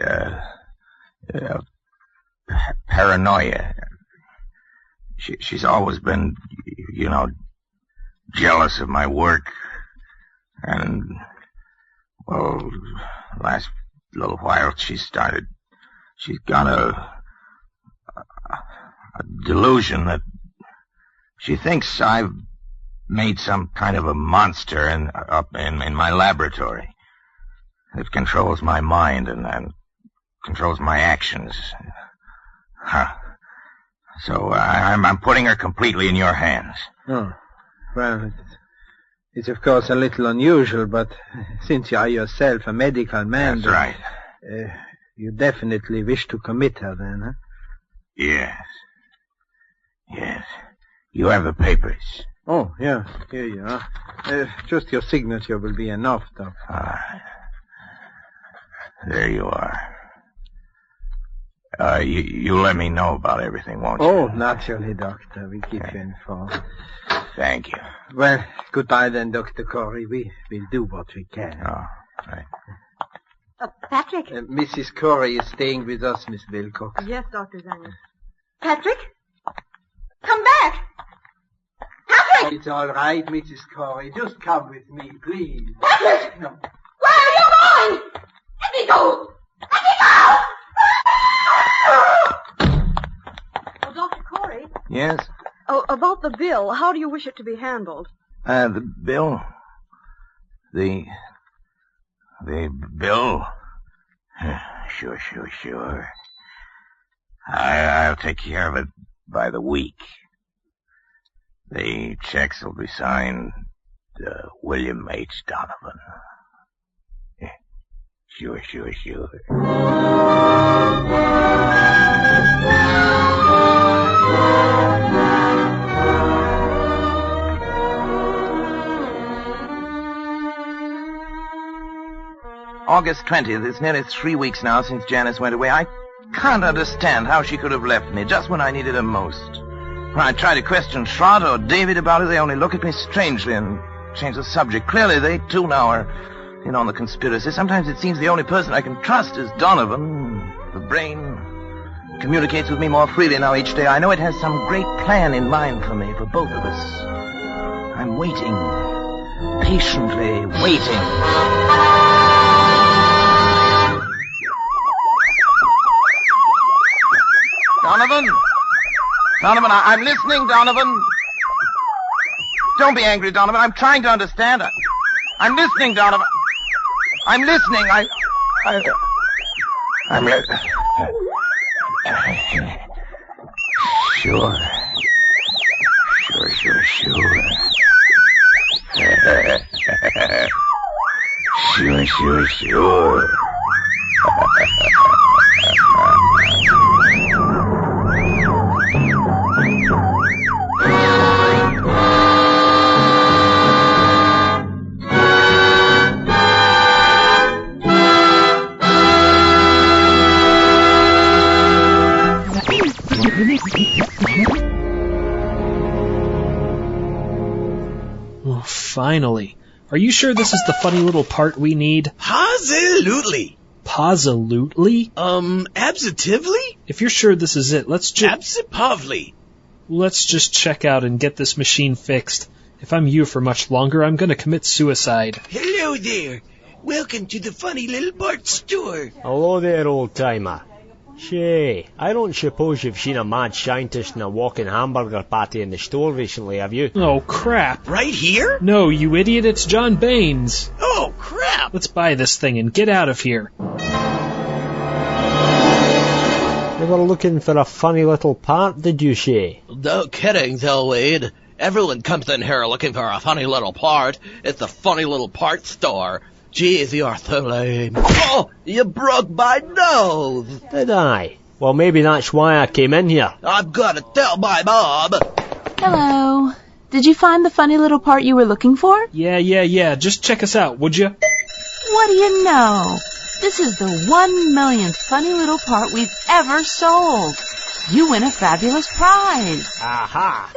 paranoia. She's always been, jealous of my work. And, well, last little while she's got a delusion that she thinks I've made some kind of a monster up in my laboratory. It controls my mind and controls my actions. So I'm putting her completely in your hands. Oh, well, it's of course a little unusual, but since you are yourself a medical man... That's right. You definitely wish to commit her then, huh? Yes. Yes. You have the papers. Oh, yeah, here you are. Just your signature will be enough, Doc. All right. There you are. You let me know about everything, won't you? Oh, naturally, Doctor. We keep you informed. Thank you. Well, goodbye then, Dr. Corey. We'll do what we can. Oh, right. Patrick? Mrs. Corey is staying with us, Miss Wilcox. Yes, Dr. Zanger. Patrick? Come back! Patrick! It's all right, Mrs. Corey. Just come with me, please. Patrick! No. Where are you going? Let me go! Let me go! Oh, Dr. Corey? Yes? Oh, about the bill, how do you wish it to be handled? The bill? The bill? Sure. I'll take care of it by the week. The checks will be signed William H. Donovan. Sure. August 20th. It's nearly 3 weeks now since Janice went away. I can't understand how she could have left me just when I needed her most. When I try to question Schrott or David about it, they only look at me strangely and change the subject. Clearly, they too now are in on the conspiracy. Sometimes it seems the only person I can trust is Donovan. The brain communicates with me more freely now each day. I know it has some great plan in mind for me, for both of us. I'm waiting, patiently waiting. Donovan, I'm listening, Donovan. Don't be angry, Donovan. I'm trying to understand. I'm listening, Donovan. I'm listening. I'm listening. Sure. Sure. Oh, finally. Are you sure this is the funny little part we need? Absolutely. Positively? Absitively? If you're sure this is it, let's just check out and get this machine fixed. If I'm you for much longer, I'm gonna commit suicide. Hello there. Welcome to the funny little part store. Hello there, old-timer. Shay, I don't suppose you've seen a mad scientist in a walking hamburger patty in the store recently, have you? Oh, crap. Right here? No, you idiot, it's John Baines. Oh, crap. Let's buy this thing and get out of here. You were looking for a funny little part, did you, Shay? No kidding, though, Wade. Everyone comes in here looking for a funny little part. It's the funny little part store. Jeez, you're so lame. Oh, you broke my nose. Did I? Well, maybe that's why I came in here. I'm gonna tell my mom. Hello. Did you find the funny little part you were looking for? Yeah. Just check us out, would you? What do you know? This is the 1 millionth funny little part we've ever sold. You win a fabulous prize. Aha!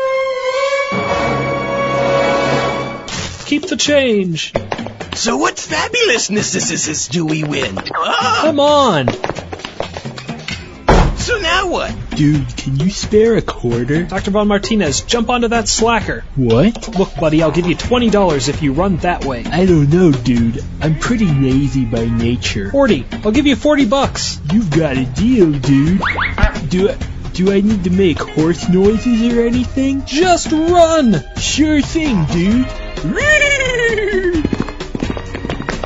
Keep the change. So what fabulousness do we win? Come on. So now what? Dude, can you spare a quarter? Dr. Von Martinez, jump onto that slacker. What? Look, buddy, I'll give you $20 if you run that way. I don't know, dude. I'm pretty lazy by nature. 40. I'll give you $40. You've got a deal, dude. Do I need to make horse noises or anything? Just run! Sure thing, dude.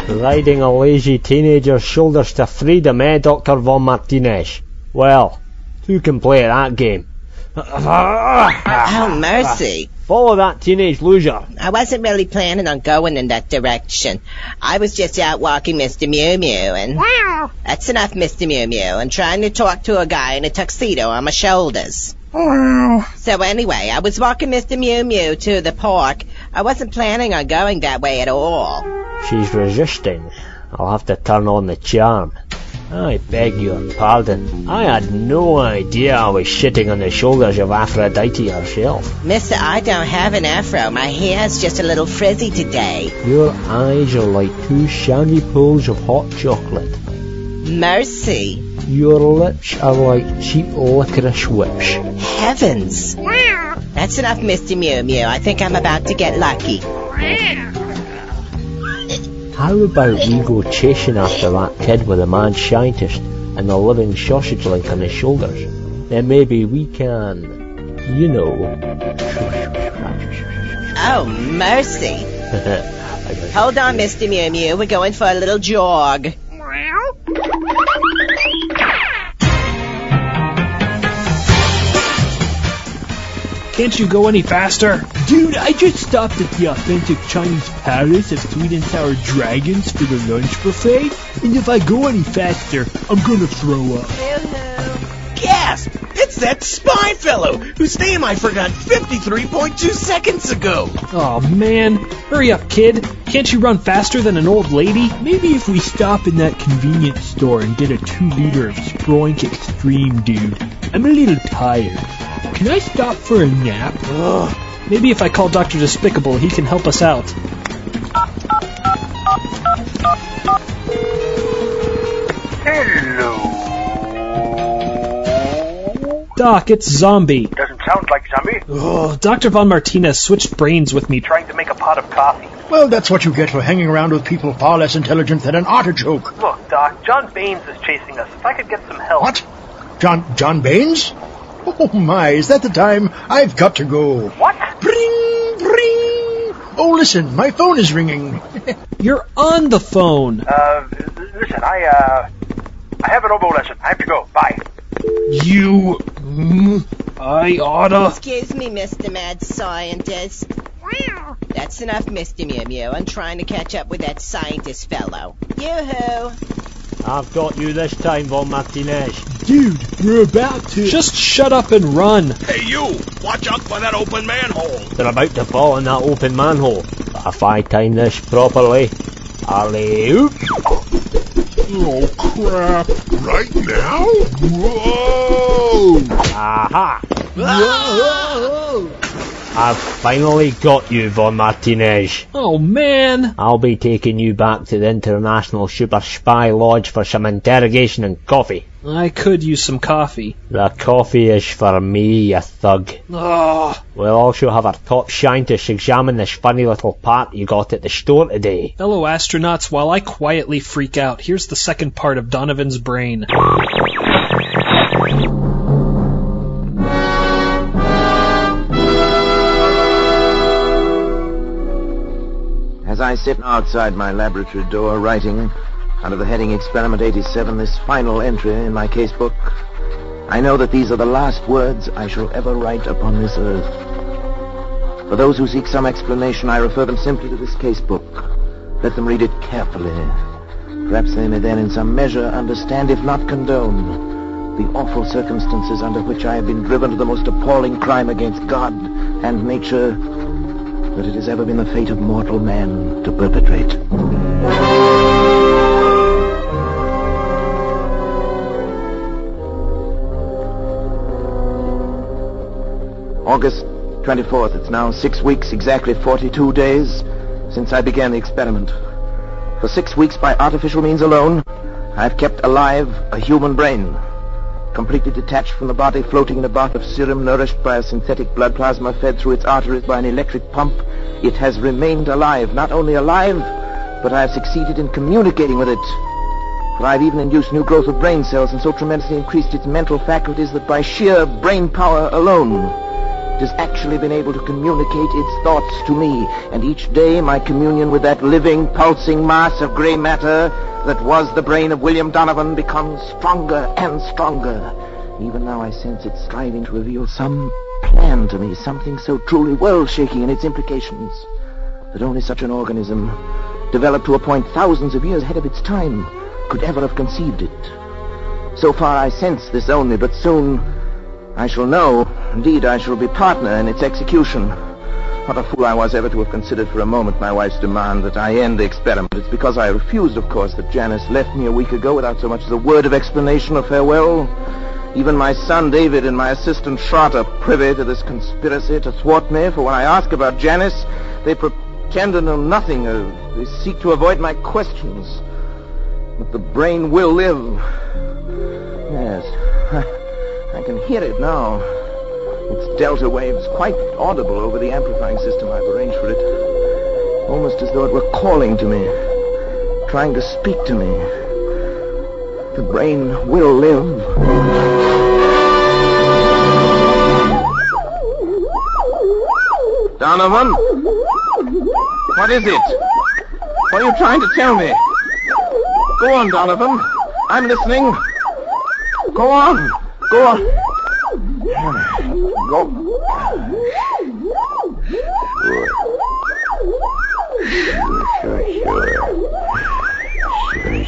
Riding a lazy teenager's shoulders to freedom, Dr. Von Martinez? Well, who can play at that game? Oh, mercy. Follow that teenage loser. I wasn't really planning on going in that direction. I was just out walking Mr. Mew Mew and... Wow. That's enough, Mr. Mew Mew, and trying to talk to a guy in a tuxedo on my shoulders. Wow. So anyway, I was walking Mr. Mew Mew to the park. I wasn't planning on going that way at all. She's resisting. I'll have to turn on the charm. I beg your pardon. I had no idea I was sitting on the shoulders of Aphrodite herself. Mister, I don't have an afro. My hair's just a little frizzy today. Your eyes are like two shiny pools of hot chocolate. Mercy. Your lips are like cheap licorice whips. Heavens. That's enough, Mr. Mew Mew. I think I'm about to get lucky. How about we go chasing after that kid with the mad scientist and the living sausage link on his shoulders? Then maybe we can, you know... Oh, mercy. Hold on, Mr. Mew Mew. We're going for a little jog. Can't you go any faster? Dude, I just stopped at the authentic Chinese palace of sweet and sour dragons for the lunch buffet, and if I go any faster, I'm gonna throw up. Gasp! It's that spy fellow whose name I forgot 53.2 seconds ago. Oh man, hurry up, kid. Can't you run faster than an old lady? Maybe if we stop in that convenience store and get a 2-liter of Sproink Extreme, dude. I'm a little tired. Can I stop for a nap? Ugh. Maybe if I call Dr. Despicable, he can help us out. Hello. Doc, it's Zombie. Doesn't sound like Zombie. Oh, Dr. Von Martinez switched brains with me. Trying to make a pot of coffee. Well, that's what you get for hanging around with people far less intelligent than an artichoke. Look, Doc, John Baines is chasing us. If I could get some help. What? John Baines? Oh my, is that the time? I've got to go. What? Bring, bring. Oh, listen, my phone is ringing. You're on the phone. Listen, I have an oboe lesson. I have to go. Bye. I oughta... Excuse me, Mr. Mad Scientist. That's enough, Mr. Mew Mew. I'm trying to catch up with that scientist fellow. Yoo-hoo. I've got you this time, Von Martinez. Dude, we're about to... Just shut up and run. Hey, you! Watch out for that open manhole! They're about to fall in that open manhole. But if I time this properly... Alley-oop! Oh, crap. Right now? Whoa! Aha! Whoa! I've finally got you, Von Martinez. Oh, man. I'll be taking you back to the International Super Spy Lodge for some interrogation and coffee. I could use some coffee. The coffee is for me, you thug. Oh. We'll also have our top scientists examine this funny little part you got at the store today. Fellow astronauts, while I quietly freak out, here's the second part of Donovan's brain. As I sit outside my laboratory door writing, under the heading Experiment 87, this final entry in my casebook, I know that these are the last words I shall ever write upon this earth. For those who seek some explanation, I refer them simply to this casebook. Let them read it carefully. Perhaps they may then in some measure understand, if not condone, the awful circumstances under which I have been driven to the most appalling crime against God and nature that it has ever been the fate of mortal man to perpetrate. August 24th. It's now 6 weeks, exactly 42 days, since I began the experiment. For 6 weeks, by artificial means alone, I've kept alive a human brain, completely detached from the body, floating in a bath of serum, nourished by a synthetic blood plasma fed through its arteries by an electric pump. It has remained alive. Not only alive, but I have succeeded in communicating with it. For I've even induced new growth of brain cells and so tremendously increased its mental faculties that by sheer brain power alone, it has actually been able to communicate its thoughts to me. And each day my communion with that living, pulsing mass of gray matter that was the brain of William Donovan becomes stronger and stronger. Even now I sense it striving to reveal some plan to me, something so truly world-shaking in its implications that only such an organism, developed to a point thousands of years ahead of its time, could ever have conceived it. So far I sense this only, but soon I shall know. Indeed, I shall be partner in its execution. What a fool I was ever to have considered for a moment my wife's demand that I end the experiment. It's because I refused, of course, that Janice left me a week ago without so much as a word of explanation or farewell. Even my son David and my assistant Schrott are privy to this conspiracy to thwart me, for when I ask about Janice, they pretend to know nothing. They seek to avoid my questions. But the brain will live. Yes, I can hear it now. Its delta waves quite audible over the amplifying system I've arranged for it. Almost as though it were calling to me, trying to speak to me. The brain will live. Donovan? What is it? What are you trying to tell me? Go on, Donovan. I'm listening. Go on. Go on. Go.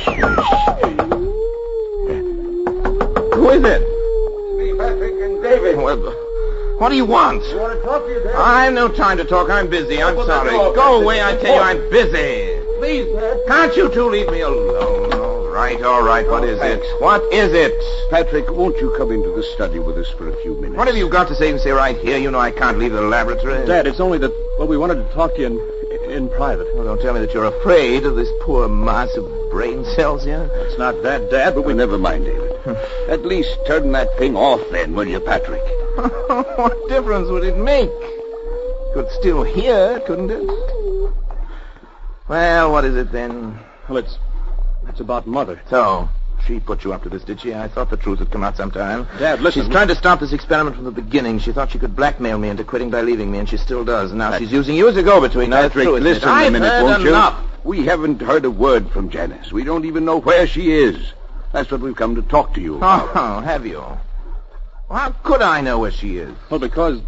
Sure. Who is it? Me, Patrick, and David. What do you want? I want to talk to you, Dad. I have no time to talk. I'm busy. I'm Open the sorry. door, Go Patrick. away, I tell you. I'm busy. Please, Dad. Can't you two leave me alone? All right. What is it? What is it? Patrick, won't you come into the study with us for a few minutes? What have you got to say and say right here? You know I can't leave the laboratory. Dad, it's only that, well, we wanted to talk to you in private. Well, don't tell me that you're afraid of this poor mass of brain cells here. It's not that, Dad, but we... Never mind, David. At least turn that thing off then, will you, Patrick? What difference would it make? Could still hear, couldn't it? Well, what is it then? Well, it's about Mother. So, she put you up to this, did she? I thought the truth would come out sometime. Dad, listen. She's trying to stop this experiment from the beginning. She thought she could blackmail me into quitting by leaving me, and she still does. Now she's using you as a go-between. Patrick, listen a minute, won't enough. you? We haven't heard a word from Janice. We don't even know where she is. That's what we've come to talk to you about. Oh, have you? Well, how could I know where she is? Well, because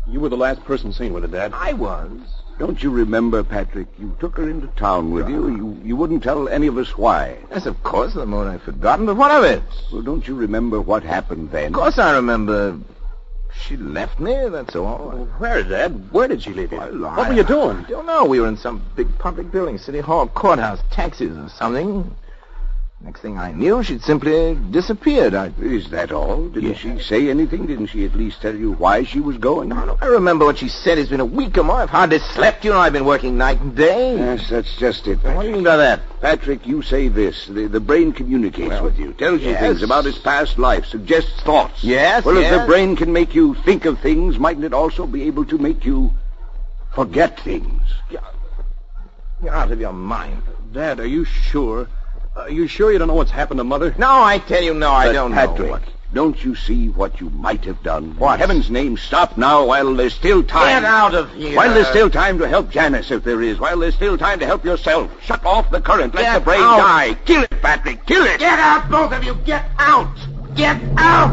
you were the last person seen with her, Dad. I was. Don't you remember, Patrick? You took her into town with you. You wouldn't tell any of us why. Yes, of course, the more I've forgotten, but what of it? Well, don't you remember what happened then? Of course I remember. She left me, that's all. Well, where, Dad? Where did she leave you? Well, What were you doing? I don't know. We were in some big public building, City Hall, courthouse, taxis or something. Next thing I knew, she'd simply disappeared. Is that all? Didn't she say anything? Didn't she at least tell you why she was going? No, I remember what she said. It's been a week or more. I've hardly slept. You know, I've been working night and day. Yes, that's just it, Patrick. What do you mean by that? Patrick, you say this. The brain communicates with you, tells you yes. things about its past life, suggests thoughts. Yes, Well, yes. if the brain can make you think of things, mightn't it also be able to make you forget things? You're out of your mind. Dad, are you sure? Are you sure you don't know what's happened to Mother? No, I tell you, no, I don't Patrick, know. don't you see what you might have done? What? In heaven's name, stop now while there's still time. Get out of here. While there's still time to help Janice, if there is. While there's still time to help yourself. Shut off the current. Let Get the brain out. die. Kill it, Patrick. Kill it. Get out, both of you. Get out. Get out.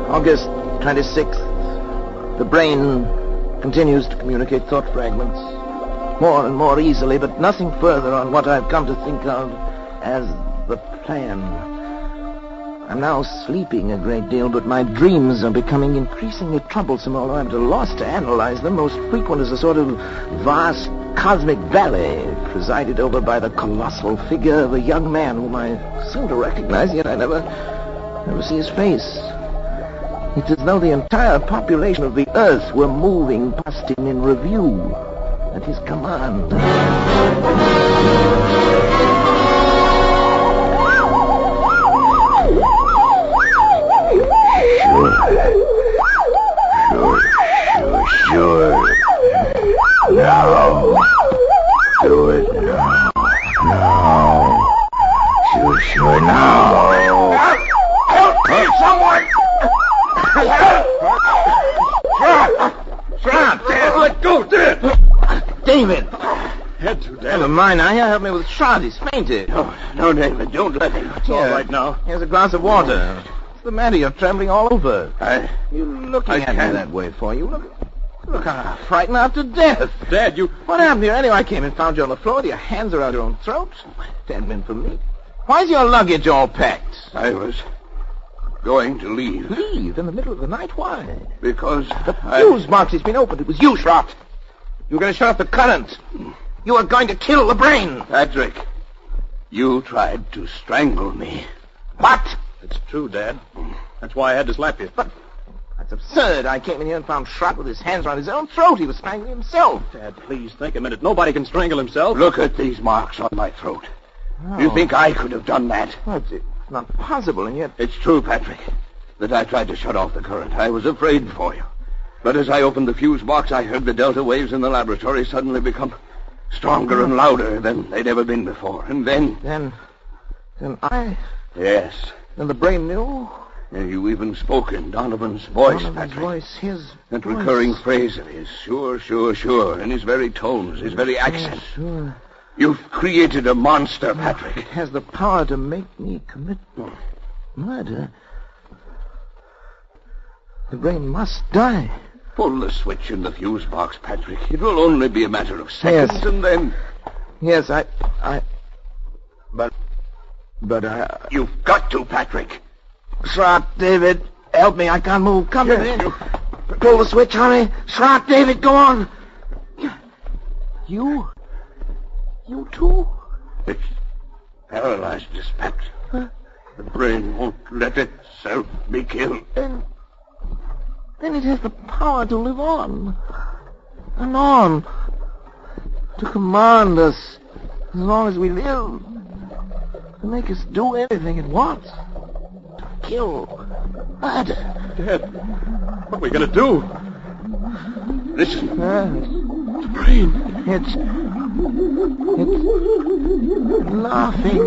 August 26th. The brain continues to communicate thought fragments more and more easily, but nothing further on what I've come to think of as the plan. I'm now sleeping a great deal, but my dreams are becoming increasingly troublesome, although I'm at a loss to analyze them. Most frequent is a sort of vast cosmic valley presided over by the colossal figure of a young man whom I seem to recognize, yet I never see his face. It's as though the entire population of the Earth were moving past him in review at his command. Sure. Now. Do it now. Now. Sure, now. Help me, someone! Shut! let go, Dad! David! Had to, Dad. Never mind now. Here, help me with Shot. He's fainted. No, David, don't let him. It's all right now. Here's a glass of water. What's the matter? You're trembling all over. You're looking I at me can't. that way for you. Look, I'm frightened out to death. Dad, you... What happened here anyway? I came and found you on the floor with your hands around your own throat. Stand in for me. Why's your luggage all packed? I was going to leave. Leave? In the middle of the night? Why? Because the fuse box has been opened. It was you, Shot. You were going to shut off the current. You were going to kill the brain. Patrick, you tried to strangle me. What? It's true, Dad. That's why I had to slap you. But that's absurd. I came in here and found Shot with his hands around his own throat. He was strangling himself. Dad, please think a minute. Nobody can strangle himself. Look at these marks on my throat. Oh. You think I could have done that? Well, it's not possible, and yet... It's true, Patrick, that I tried to shut off the current. I was afraid for you. But as I opened the fuse box, I heard the delta waves in the laboratory suddenly become stronger and louder than they'd ever been before. And then... Then I... Yes. Then the brain knew? And you even spoke in Donovan's voice, Donovan's Patrick. Voice, his That voice. recurring phrase of his, sure, sure, sure, in his very tones, his very accent. Sure. You've created a monster, Patrick. It has the power to make me commit murder. The brain must die. Pull the switch in the fuse box, Patrick. It will only be a matter of seconds, Yes. and then... Yes, But You've got to, Patrick. Shot, David, help me. I can't move. Come in. Pull the switch, hurry. Shot, David, go on. You too? It's paralyzed, dispatch. Huh? The brain won't let itself be killed. Then it has the power to live on. And on. To command us as long as we live. To make us do anything it wants. To kill. Murder. Dad, what are we going to do? Listen. The brain. It's laughing.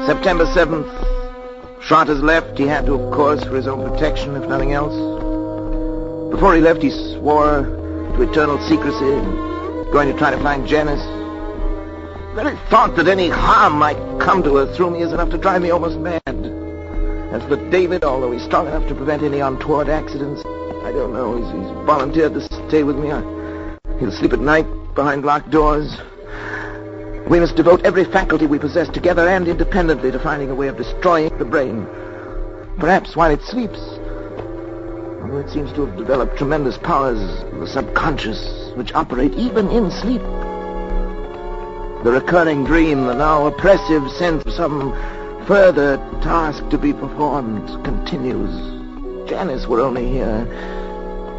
September 7th. Shot has left. He had to, of course, for his own protection, if nothing else. Before he left, he swore to eternal secrecy and going to try to find Janice. The very thought that any harm might come to her through me is enough to drive me almost mad. As for David, although he's strong enough to prevent any untoward accidents, I don't know. He's volunteered to stay with me. He'll sleep at night behind locked doors. We must devote every faculty we possess together and independently to finding a way of destroying the brain. Perhaps while it sleeps. Although it seems to have developed tremendous powers of the subconscious, which operate even in sleep. The recurring dream, the now oppressive sense of some further task to be performed, continues. Janice were only here.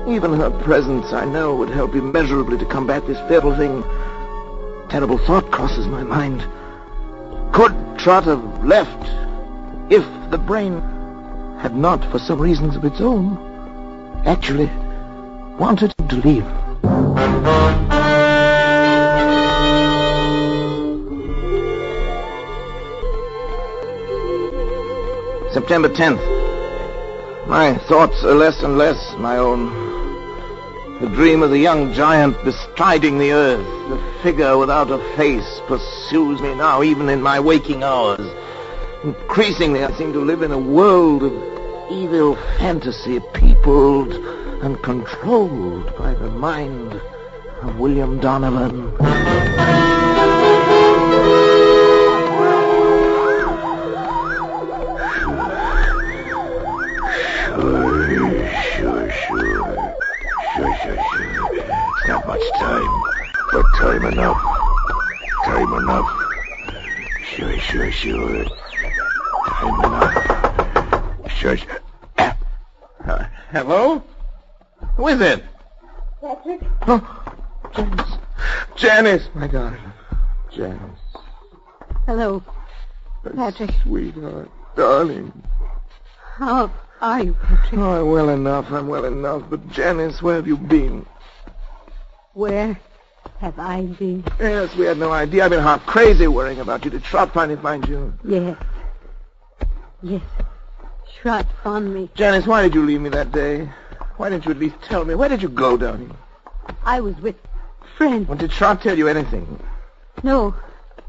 Even her presence, I know, would help immeasurably to combat this fatal thing. Terrible thought crosses my mind. Could Trot have left if the brain had not, for some reasons of its own, actually wanted him to leave? September 10th. My thoughts are less and less my own. The dream of the young giant bestriding the earth, the figure without a face, pursues me now, even in my waking hours. Increasingly, I seem to live in a world of evil fantasy, peopled and controlled by the mind of William Donovan. Sure. It's not much time, but time enough. Time enough. Sure. Time enough. Sure. Hello? Who is it? Patrick? Oh, Janice, my God. Janice. Hello, Patrick. Sweetheart, darling. How are you, Patrick? Oh, I'm well enough. But Janice, where have you been? Where have I been? Yes, we had no idea. I've been half crazy worrying about you. Did Schrott finally find you? Yes. Schrott found me. Janice, why did you leave me that day? Why didn't you at least tell me? Where did you go down here? I was with friends. Well, did Schrott tell you anything? No,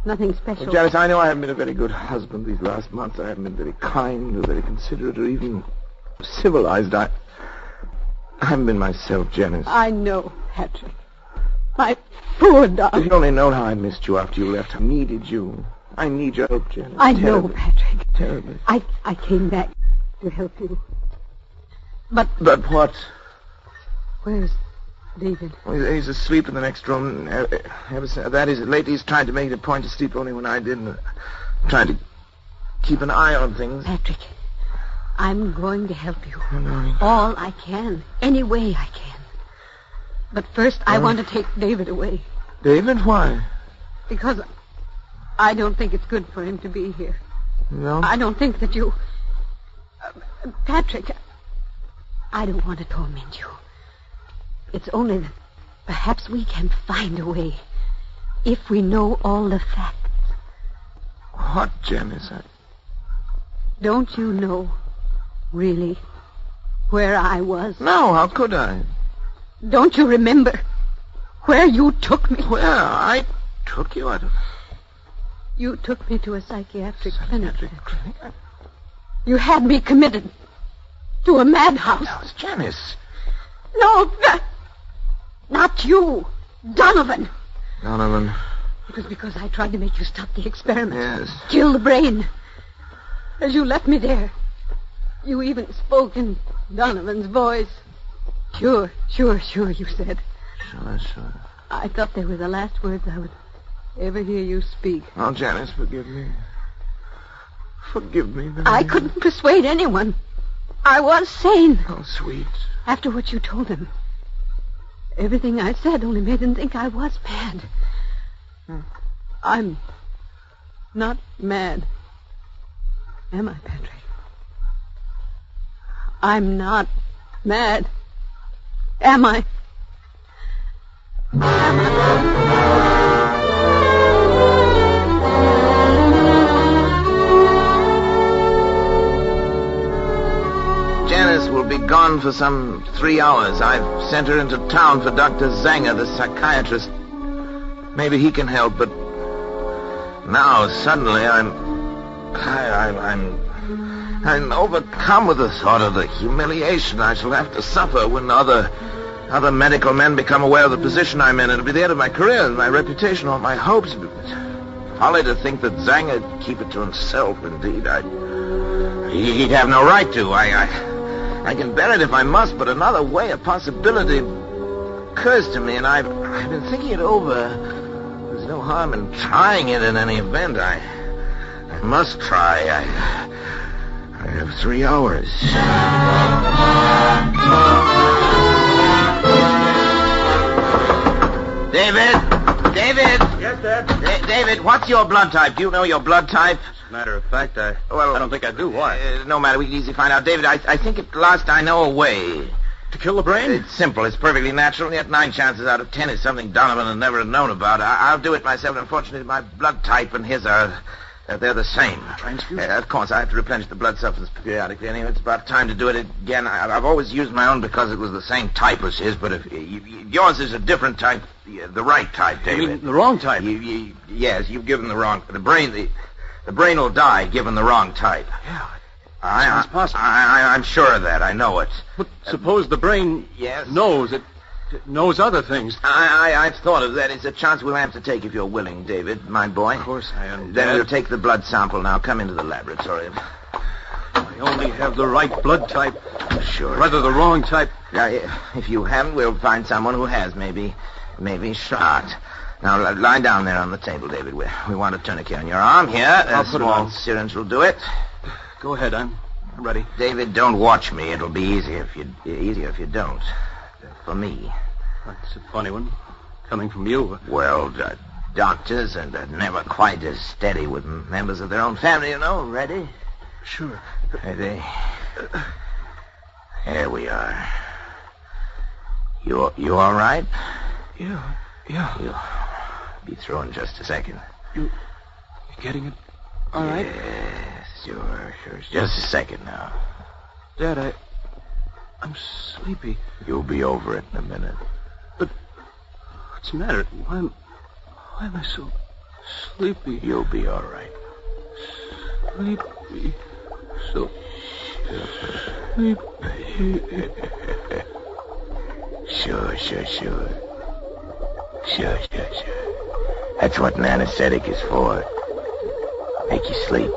nothing special. Well, Janice, I know I haven't been a very good husband these last months. I haven't been very kind or very considerate or even civilized. I haven't been myself, Janice. I know, Patrick. My poor darling. If you only known how I missed you after you left. I needed you. I need your help, Janice. I know, Patrick. Terribly. I came back to help you. But what? Where's David? Well, he's asleep in the next room. That is, lately he's tried to make it a point to sleep only when I didn't. Trying to keep an eye on things. Patrick, I'm going to help you. Oh, darling. All I can. Any way I can. But first, I want to take David away. David? Why? Because I don't think it's good for him to be here. No? I don't think that you... Patrick, I don't want to torment you. It's only that perhaps we can find a way if we know all the facts. What, Janice? Don't you know, really, where I was? No, how could I? Don't you remember where you took me? Where? I took you? You took me to a psychiatric clinic. You had me committed to a madhouse. That was Janice. No, not you. Donovan. Donovan. It was because I tried to make you stop the experiment. Yes. Kill the brain. As you left me there, you even spoke in Donovan's voice. Sure, you said. Sure. I thought they were the last words I would ever hear you speak. Oh, Janice, forgive me. Forgive me, baby. I couldn't persuade anyone. I was sane. Oh, sweet. After what you told him. Everything I said only made him think I was mad. I'm not mad. Am I, Patrick? I'm not mad. Am I? Janice will be gone for some 3 hours. I've sent her into town for Dr. Zanger, the psychiatrist. Maybe he can help, but now suddenly I'm overcome with the thought of the humiliation I shall have to suffer when other medical men become aware of the position I'm in. It'll be the end of my career, my reputation, all my hopes. Folly to think that Zanger'd keep it to himself, indeed. He'd have no right to. I can bear it if I must, but another way, a possibility occurs to me, and I've been thinking it over. There's no harm in trying it in any event. I must try. I have 3 hours. David! Yes, Dad? David, what's your blood type? Do you know your blood type? As a matter of fact, I don't think I do. Why? No matter. We can easily find out. David, I think at last I know a way. To kill the brain? It's simple. It's perfectly natural, and yet 9 chances out of 10 is something Donovan has never known about. I'll do it myself. Unfortunately, my blood type and his are... they're the same. Transfusion? Of course, I have to replenish the blood substance periodically. Anyway, it's about time to do it again. I've always used my own because it was the same type as his, but if yours is a different type, the right type, David. You mean the wrong type? Yes, you've given the wrong... The brain will die given the wrong type. Yeah. Sounds possible. I'm sure of that. I know it. But suppose the brain knows it. Knows other things. I've thought of that. It's a chance we'll have to take if you're willing, David, my boy. Of course I am. Then we'll take the blood sample now. Come into the laboratory. I only have the right blood type. Sure. Rather the wrong type. If you haven't, we'll find someone who has. Maybe Schrott. Now, lie down there on the table, David. We want a tourniquet on your arm here. I'll A put it small on. syringe will do it. Go ahead, I'm ready. David, don't watch me. It'll be easier if you don't. For me. That's a funny one, coming from you. Well, doctors are never quite as steady with members of their own family, you know. Ready? Sure. Ready. Here we are. You all right? Yeah. You'll be through in just a second. You getting it all right? Yes, sure. Just a second now. Dad, I'm sleepy. You'll be over it in a minute. But what's the matter? Why am I so sleepy? You'll be all right. Sleepy. So sleepy. Sure. That's what an anesthetic is for. Make you sleep.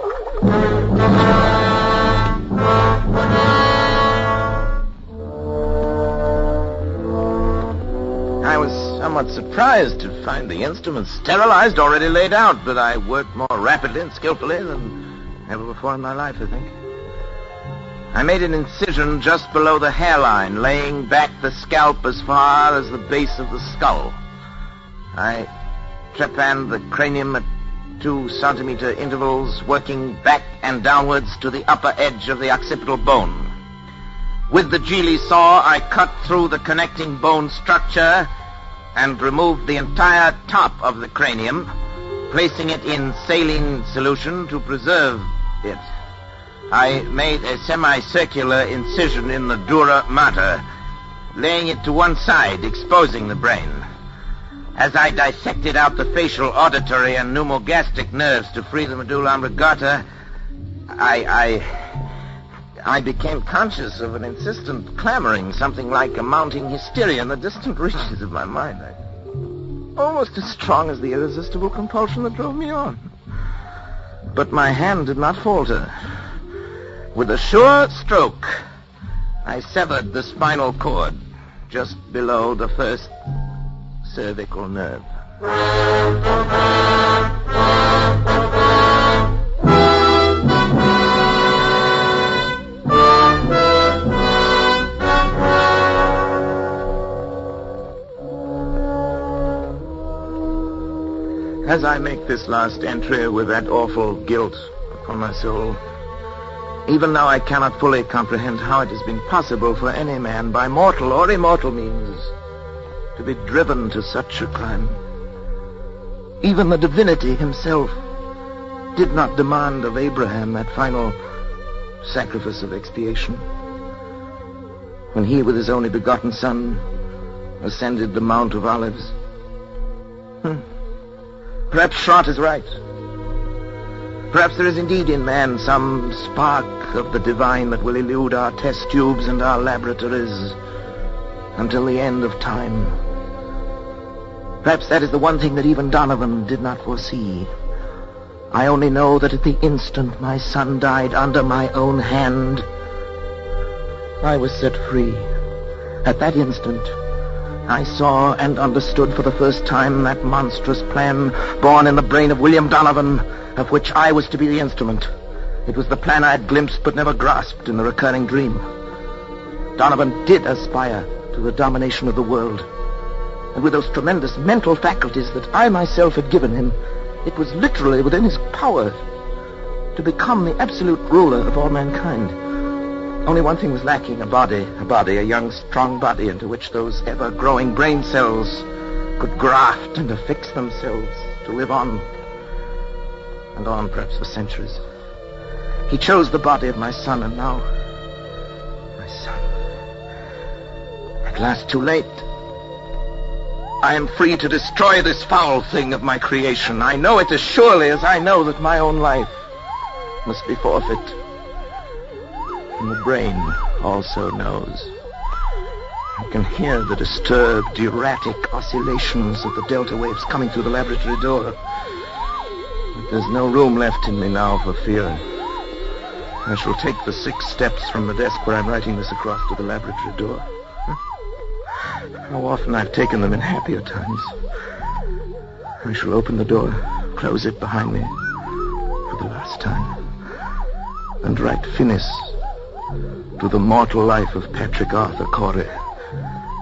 I was somewhat surprised to find the instruments sterilized, already laid out, but I worked more rapidly and skillfully than ever before in my life, I think. I made an incision just below the hairline, laying back the scalp as far as the base of the skull. I trepanned the cranium at 2-centimeter intervals, working back and downwards to the upper edge of the occipital bone. With the Geely saw, I cut through the connecting bone structure and removed the entire top of the cranium, placing it in saline solution to preserve it. I made a semicircular incision in the dura mater, laying it to one side, exposing the brain. As I dissected out the facial, auditory, and pneumogastric nerves to free the medulla oblongata, I became conscious of an insistent clamoring, something like a mounting hysteria in the distant reaches of my mind. Almost as strong as the irresistible compulsion that drove me on. But my hand did not falter. With a sure stroke, I severed the spinal cord just below the first cervical nerve. As I make this last entry with that awful guilt upon my soul, even now I cannot fully comprehend how it has been possible for any man, by mortal or immortal means, to be driven to such a crime. Even the divinity himself did not demand of Abraham that final sacrifice of expiation, when he, with his only begotten son, ascended the Mount of Olives. Perhaps Schrott is right. Perhaps there is indeed in man some spark of the divine that will elude our test tubes and our laboratories until the end of time. Perhaps that is the one thing that even Donovan did not foresee. I only know that at the instant my son died under my own hand, I was set free. At that instant, I saw and understood for the first time that monstrous plan born in the brain of William Donovan, of which I was to be the instrument. It was the plan I had glimpsed but never grasped in the recurring dream. Donovan did aspire to the domination of the world. And with those tremendous mental faculties that I myself had given him, it was literally within his power to become the absolute ruler of all mankind. Only one thing was lacking, a young, strong body into which those ever-growing brain cells could graft and affix themselves to live on, and on perhaps for centuries. He chose the body of my son, and now, my son, at last too late. I am free to destroy this foul thing of my creation. I know it as surely as I know that my own life must be forfeit. And the brain also knows. I can hear the disturbed, erratic oscillations of the delta waves coming through the laboratory door. But there's no room left in me now for fear. I shall take the 6 steps from the desk where I'm writing this across to the laboratory door. How often I've taken them in happier times. I shall open the door, close it behind me for the last time, and write finis to the mortal life of Patrick Arthur Corey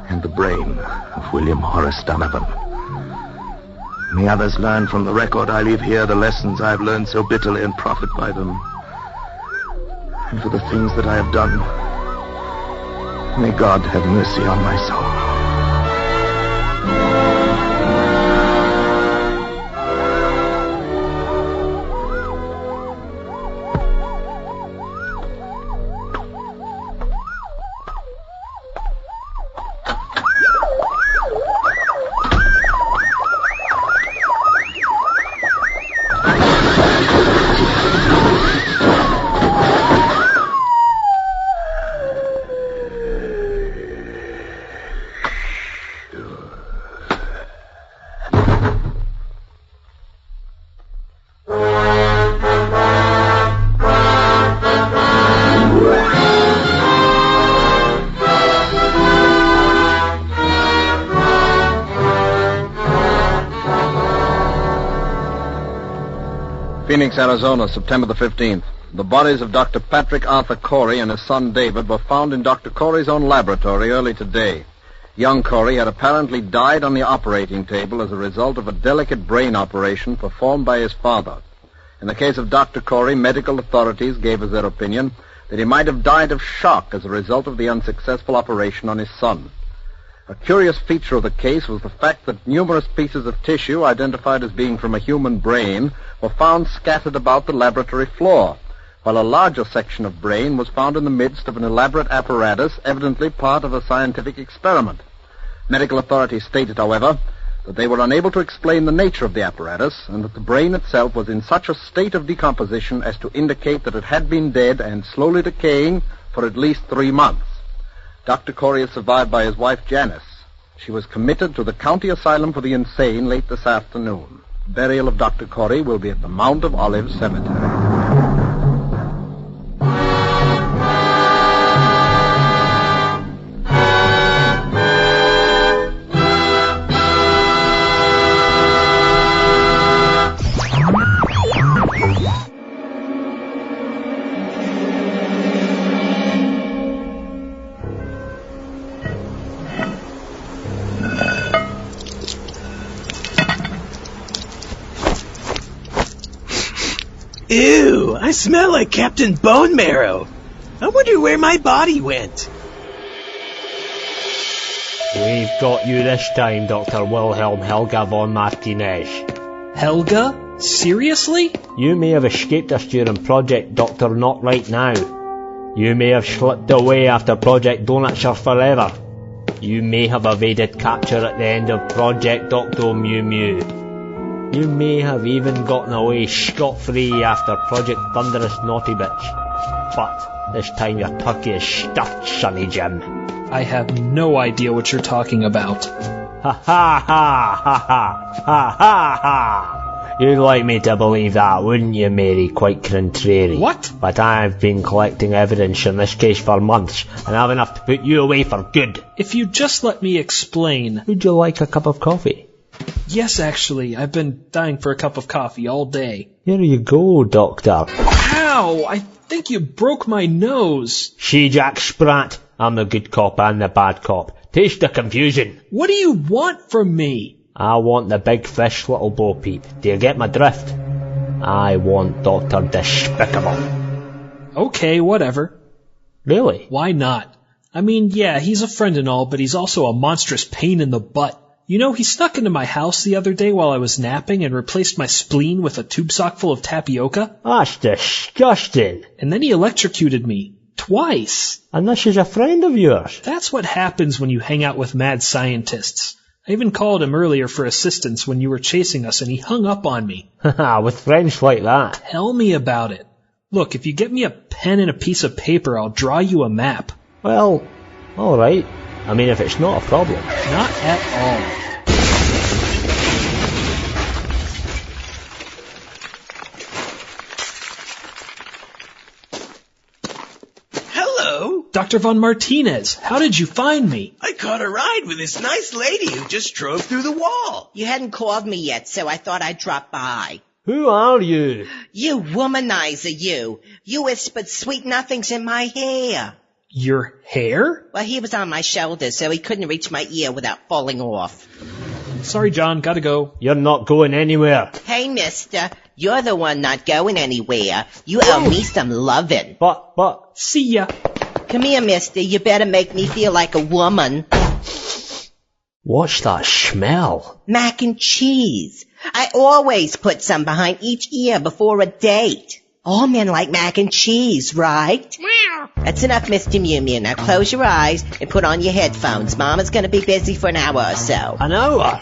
and the brain of William Horace Donovan. May others learn from the record I leave here the lessons I've learned so bitterly and profit by them. And for the things that I have done, May God have mercy on my soul. Phoenix, Arizona, September the 15th. The bodies of Dr. Patrick Arthur Corey and his son David were found in Dr. Corey's own laboratory early today. Young Corey had apparently died on the operating table as a result of a delicate brain operation performed by his father. In the case of Dr. Corey, medical authorities gave as their opinion that he might have died of shock as a result of the unsuccessful operation on his son. A curious feature of the case was the fact that numerous pieces of tissue identified as being from a human brain were found scattered about the laboratory floor, while a larger section of brain was found in the midst of an elaborate apparatus, evidently part of a scientific experiment. Medical authorities stated, however, that they were unable to explain the nature of the apparatus, and that the brain itself was in such a state of decomposition as to indicate that it had been dead and slowly decaying for at least 3 months. Dr. Corey is survived by his wife, Janice. She was committed to the County Asylum for the Insane late this afternoon. Burial of Dr. Corey will be at the Mount of Olives Cemetery. Ew, I smell like Captain Bone Marrow. I wonder where my body went. We've got you this time, Dr. Wilhelm Helga von Martinez. Helga? Seriously? You may have escaped us during Project Dr. Not Right Now. You may have slipped away after Project Donuts Are Forever. You may have evaded capture at the end of Project Dr. Mew Mew. You may have even gotten away scot-free after Project Thunderous Naughty Bitch. But this time your turkey is stuffed, Sonny Jim. I have no idea what you're talking about. Ha ha ha ha ha ha ha ha. You'd like me to believe that, wouldn't you, Mary? Quite contrary. What? But I've been collecting evidence in this case for months, and I've enough to put you away for good. If you just let me explain. Would you like a cup of coffee? Yes, actually. I've been dying for a cup of coffee all day. Here you go, Doctor. Ow! I think you broke my nose. See, Jack Sprat, I'm the good cop and the bad cop. Taste the confusion. What do you want from me? I want the big fish, little Bo Peep. Do you get my drift? I want Dr. Despicable. Okay, whatever. Really? Why not? I mean, yeah, he's a friend and all, but he's also a monstrous pain in the butt. You know, he snuck into my house the other day while I was napping and replaced my spleen with a tube sock full of tapioca. That's disgusting. And then he electrocuted me. Twice. And this is a friend of yours. That's what happens when you hang out with mad scientists. I even called him earlier for assistance when you were chasing us and he hung up on me. Haha, with friends like that. Tell me about it. Look, if you get me a pen and a piece of paper, I'll draw you a map. Well, alright. I mean, if it's not a problem. Not at all. Hello? Dr. von Martinez, how did you find me? I caught a ride with this nice lady who just drove through the wall. You hadn't called me yet, so I thought I'd drop by. Who are you? You womanizer, you. You whispered sweet nothings in my hair. Your hair? Well, he was on my shoulder, so he couldn't reach my ear without falling off. Sorry, John, gotta go. You're not going anywhere. Hey, mister, you're the one not going anywhere. You owe me some lovin'. But... See ya. Come here, mister. You better make me feel like a woman. What's that smell? Mac and cheese. I always put some behind each ear before a date. All men like mac and cheese, right? That's enough, Mr. Mew Mew. Now close your eyes and put on your headphones. Mama's gonna be busy for an hour or so. An hour?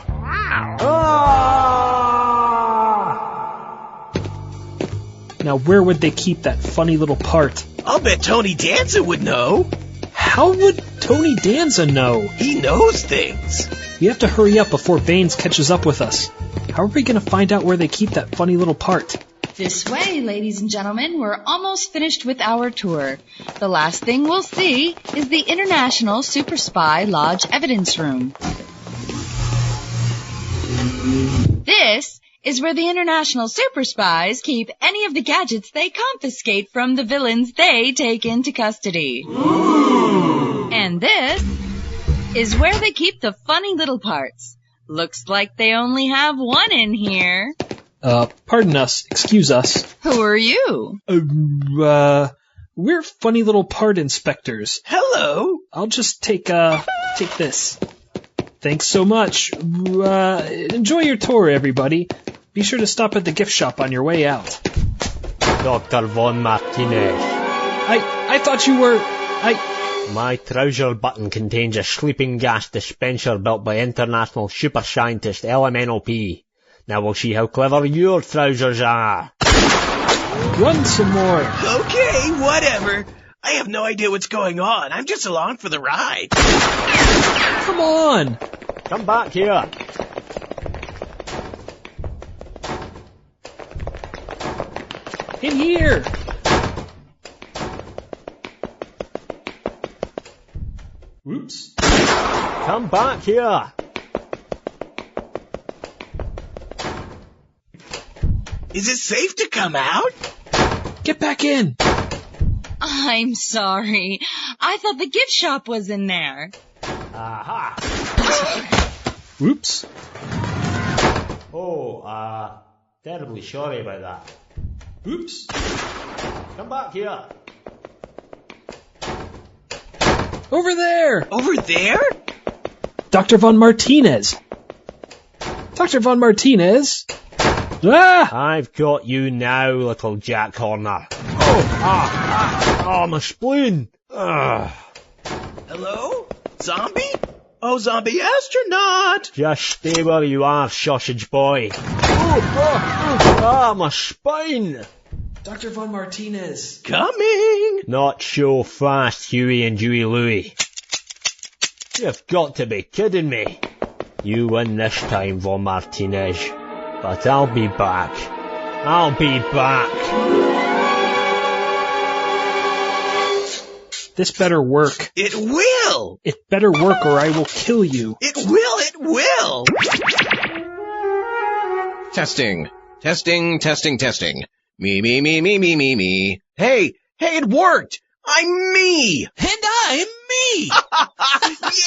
Now where would they keep that funny little part? I'll bet Tony Danza would know. How would Tony Danza know? He knows things. We have to hurry up before Baines catches up with us. How are we going to find out where they keep that funny little part? This way, ladies and gentlemen. We're almost finished with our tour. The last thing we'll see is the International Super Spy Lodge Evidence Room. This is where the international super spies keep any of the gadgets they confiscate from the villains they take into custody. Ooh. And this is where they keep the funny little parts. Looks like they only have one in here. Pardon us. Excuse us. Who are you? We're funny little part inspectors. Hello. I'll just take this. Thanks so much. Enjoy your tour, everybody. Be sure to stop at the gift shop on your way out. Dr. Von Martinez. I thought you were... My trouser button contains a sleeping gas dispenser built by international super scientist LMNOP. Now we'll see how clever your trousers are. Run some more. Okay, whatever. I have no idea what's going on. I'm just along for the ride. Come on. Come back here. In here. Oops. Come back here. Is it safe to come out? Get back in. I'm sorry. I thought the gift shop was in there. Aha. Oops. Oh, terribly sorry about that. Oops. Come back here. Over there. Over there? Dr. Von Martinez. Dr. Von Martinez. Ah! I've got you now, little Jack Horner. My spleen. Hello? Zombie? Oh, zombie astronaut! Just stay where you are, sausage boy. My spine! Dr. Von Martinez. Coming! Not so fast, Huey and Dewey Louie. You've got to be kidding me. You win this time, Von Martinez. But I'll be back. I'll be back. This better work. It will! It better work or I will kill you. It will! Testing. Me. Hey, it worked! I'm me! And I'm me!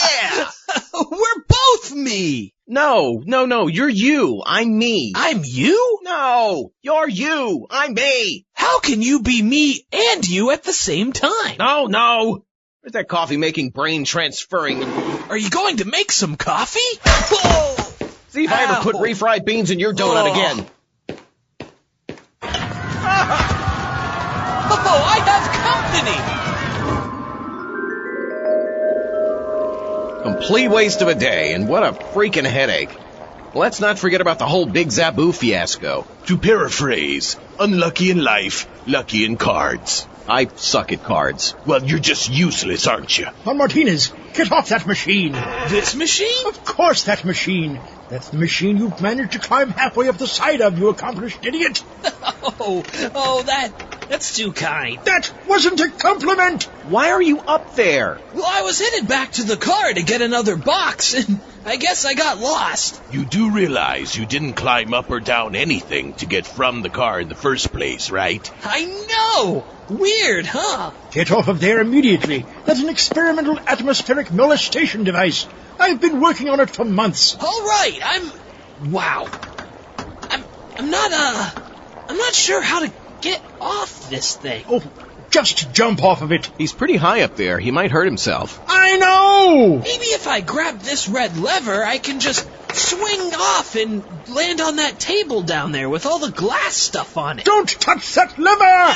Yeah! We're both me! No, you're you. I'm me. I'm you? No, you're you. I'm me. How can you be me and you at the same time? No. Where's that coffee making brain transferring? Are you going to make some coffee? Whoa! See if I ever put refried beans in your donut again. I have company! Complete waste of a day, and what a freaking headache. Let's not forget about the whole Big Zaboo fiasco. To paraphrase, unlucky in life, lucky in cards. I suck at cards. Well, you're just useless, aren't you? Von Martinez, get off that machine. This machine? Of course that machine. That's the machine you've managed to climb halfway up the side of, you accomplished idiot. That's too kind. That wasn't a compliment. Why are you up there? Well, I was headed back to the car to get another box, and I guess I got lost. You do realize you didn't climb up or down anything to get from the car in the first place, right? I know! Weird, huh? Get off of there immediately. That's an experimental atmospheric molestation device. I've been working on it for months. All right, Wow. I'm not sure how to get off this thing. Oh, Just jump off of it. He's pretty high up there. He might hurt himself. I know! Maybe if I grab this red lever, I can just swing off and land on that table down there with all the glass stuff on it. Don't touch that lever!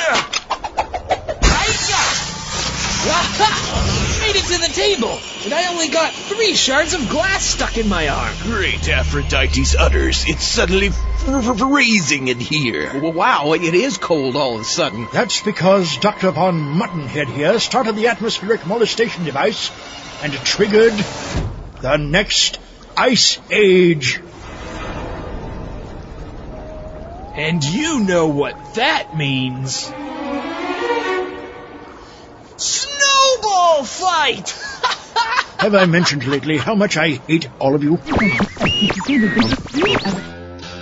Made it to the table, and I only got 3 shards of glass stuck in my arm. Great Aphrodite's udders. It's suddenly freezing in here. Well, wow, it is cold all of a sudden. That's because Dr. Von Muttonhead here started the atmospheric molestation device and triggered the next ice age. And you know what that means. Snowball fight! Have I mentioned lately how much I hate all of you?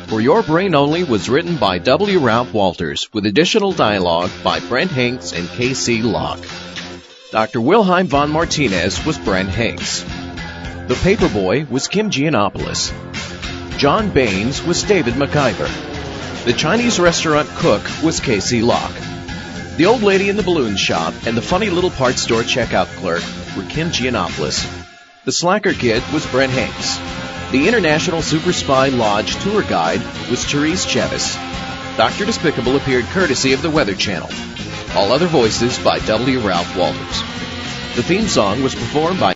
For Your Brain Only was written by W. Ralph Walters, with additional dialogue by Brent Hanks and K.C. Locke. Dr. Wilhelm von Martinez was Brent Hanks. The Paperboy was Kim Giannopoulos. John Baines was David McIver. The Chinese restaurant cook was K.C. Locke. The old lady in the balloon shop and the funny little parts store checkout clerk were Kim Giannopoulos. The slacker kid was Brent Hanks. The International Super Spy Lodge tour guide was Therese Chevis. Dr. Despicable appeared courtesy of the Weather Channel. All other voices by W. Ralph Walters. The theme song was performed by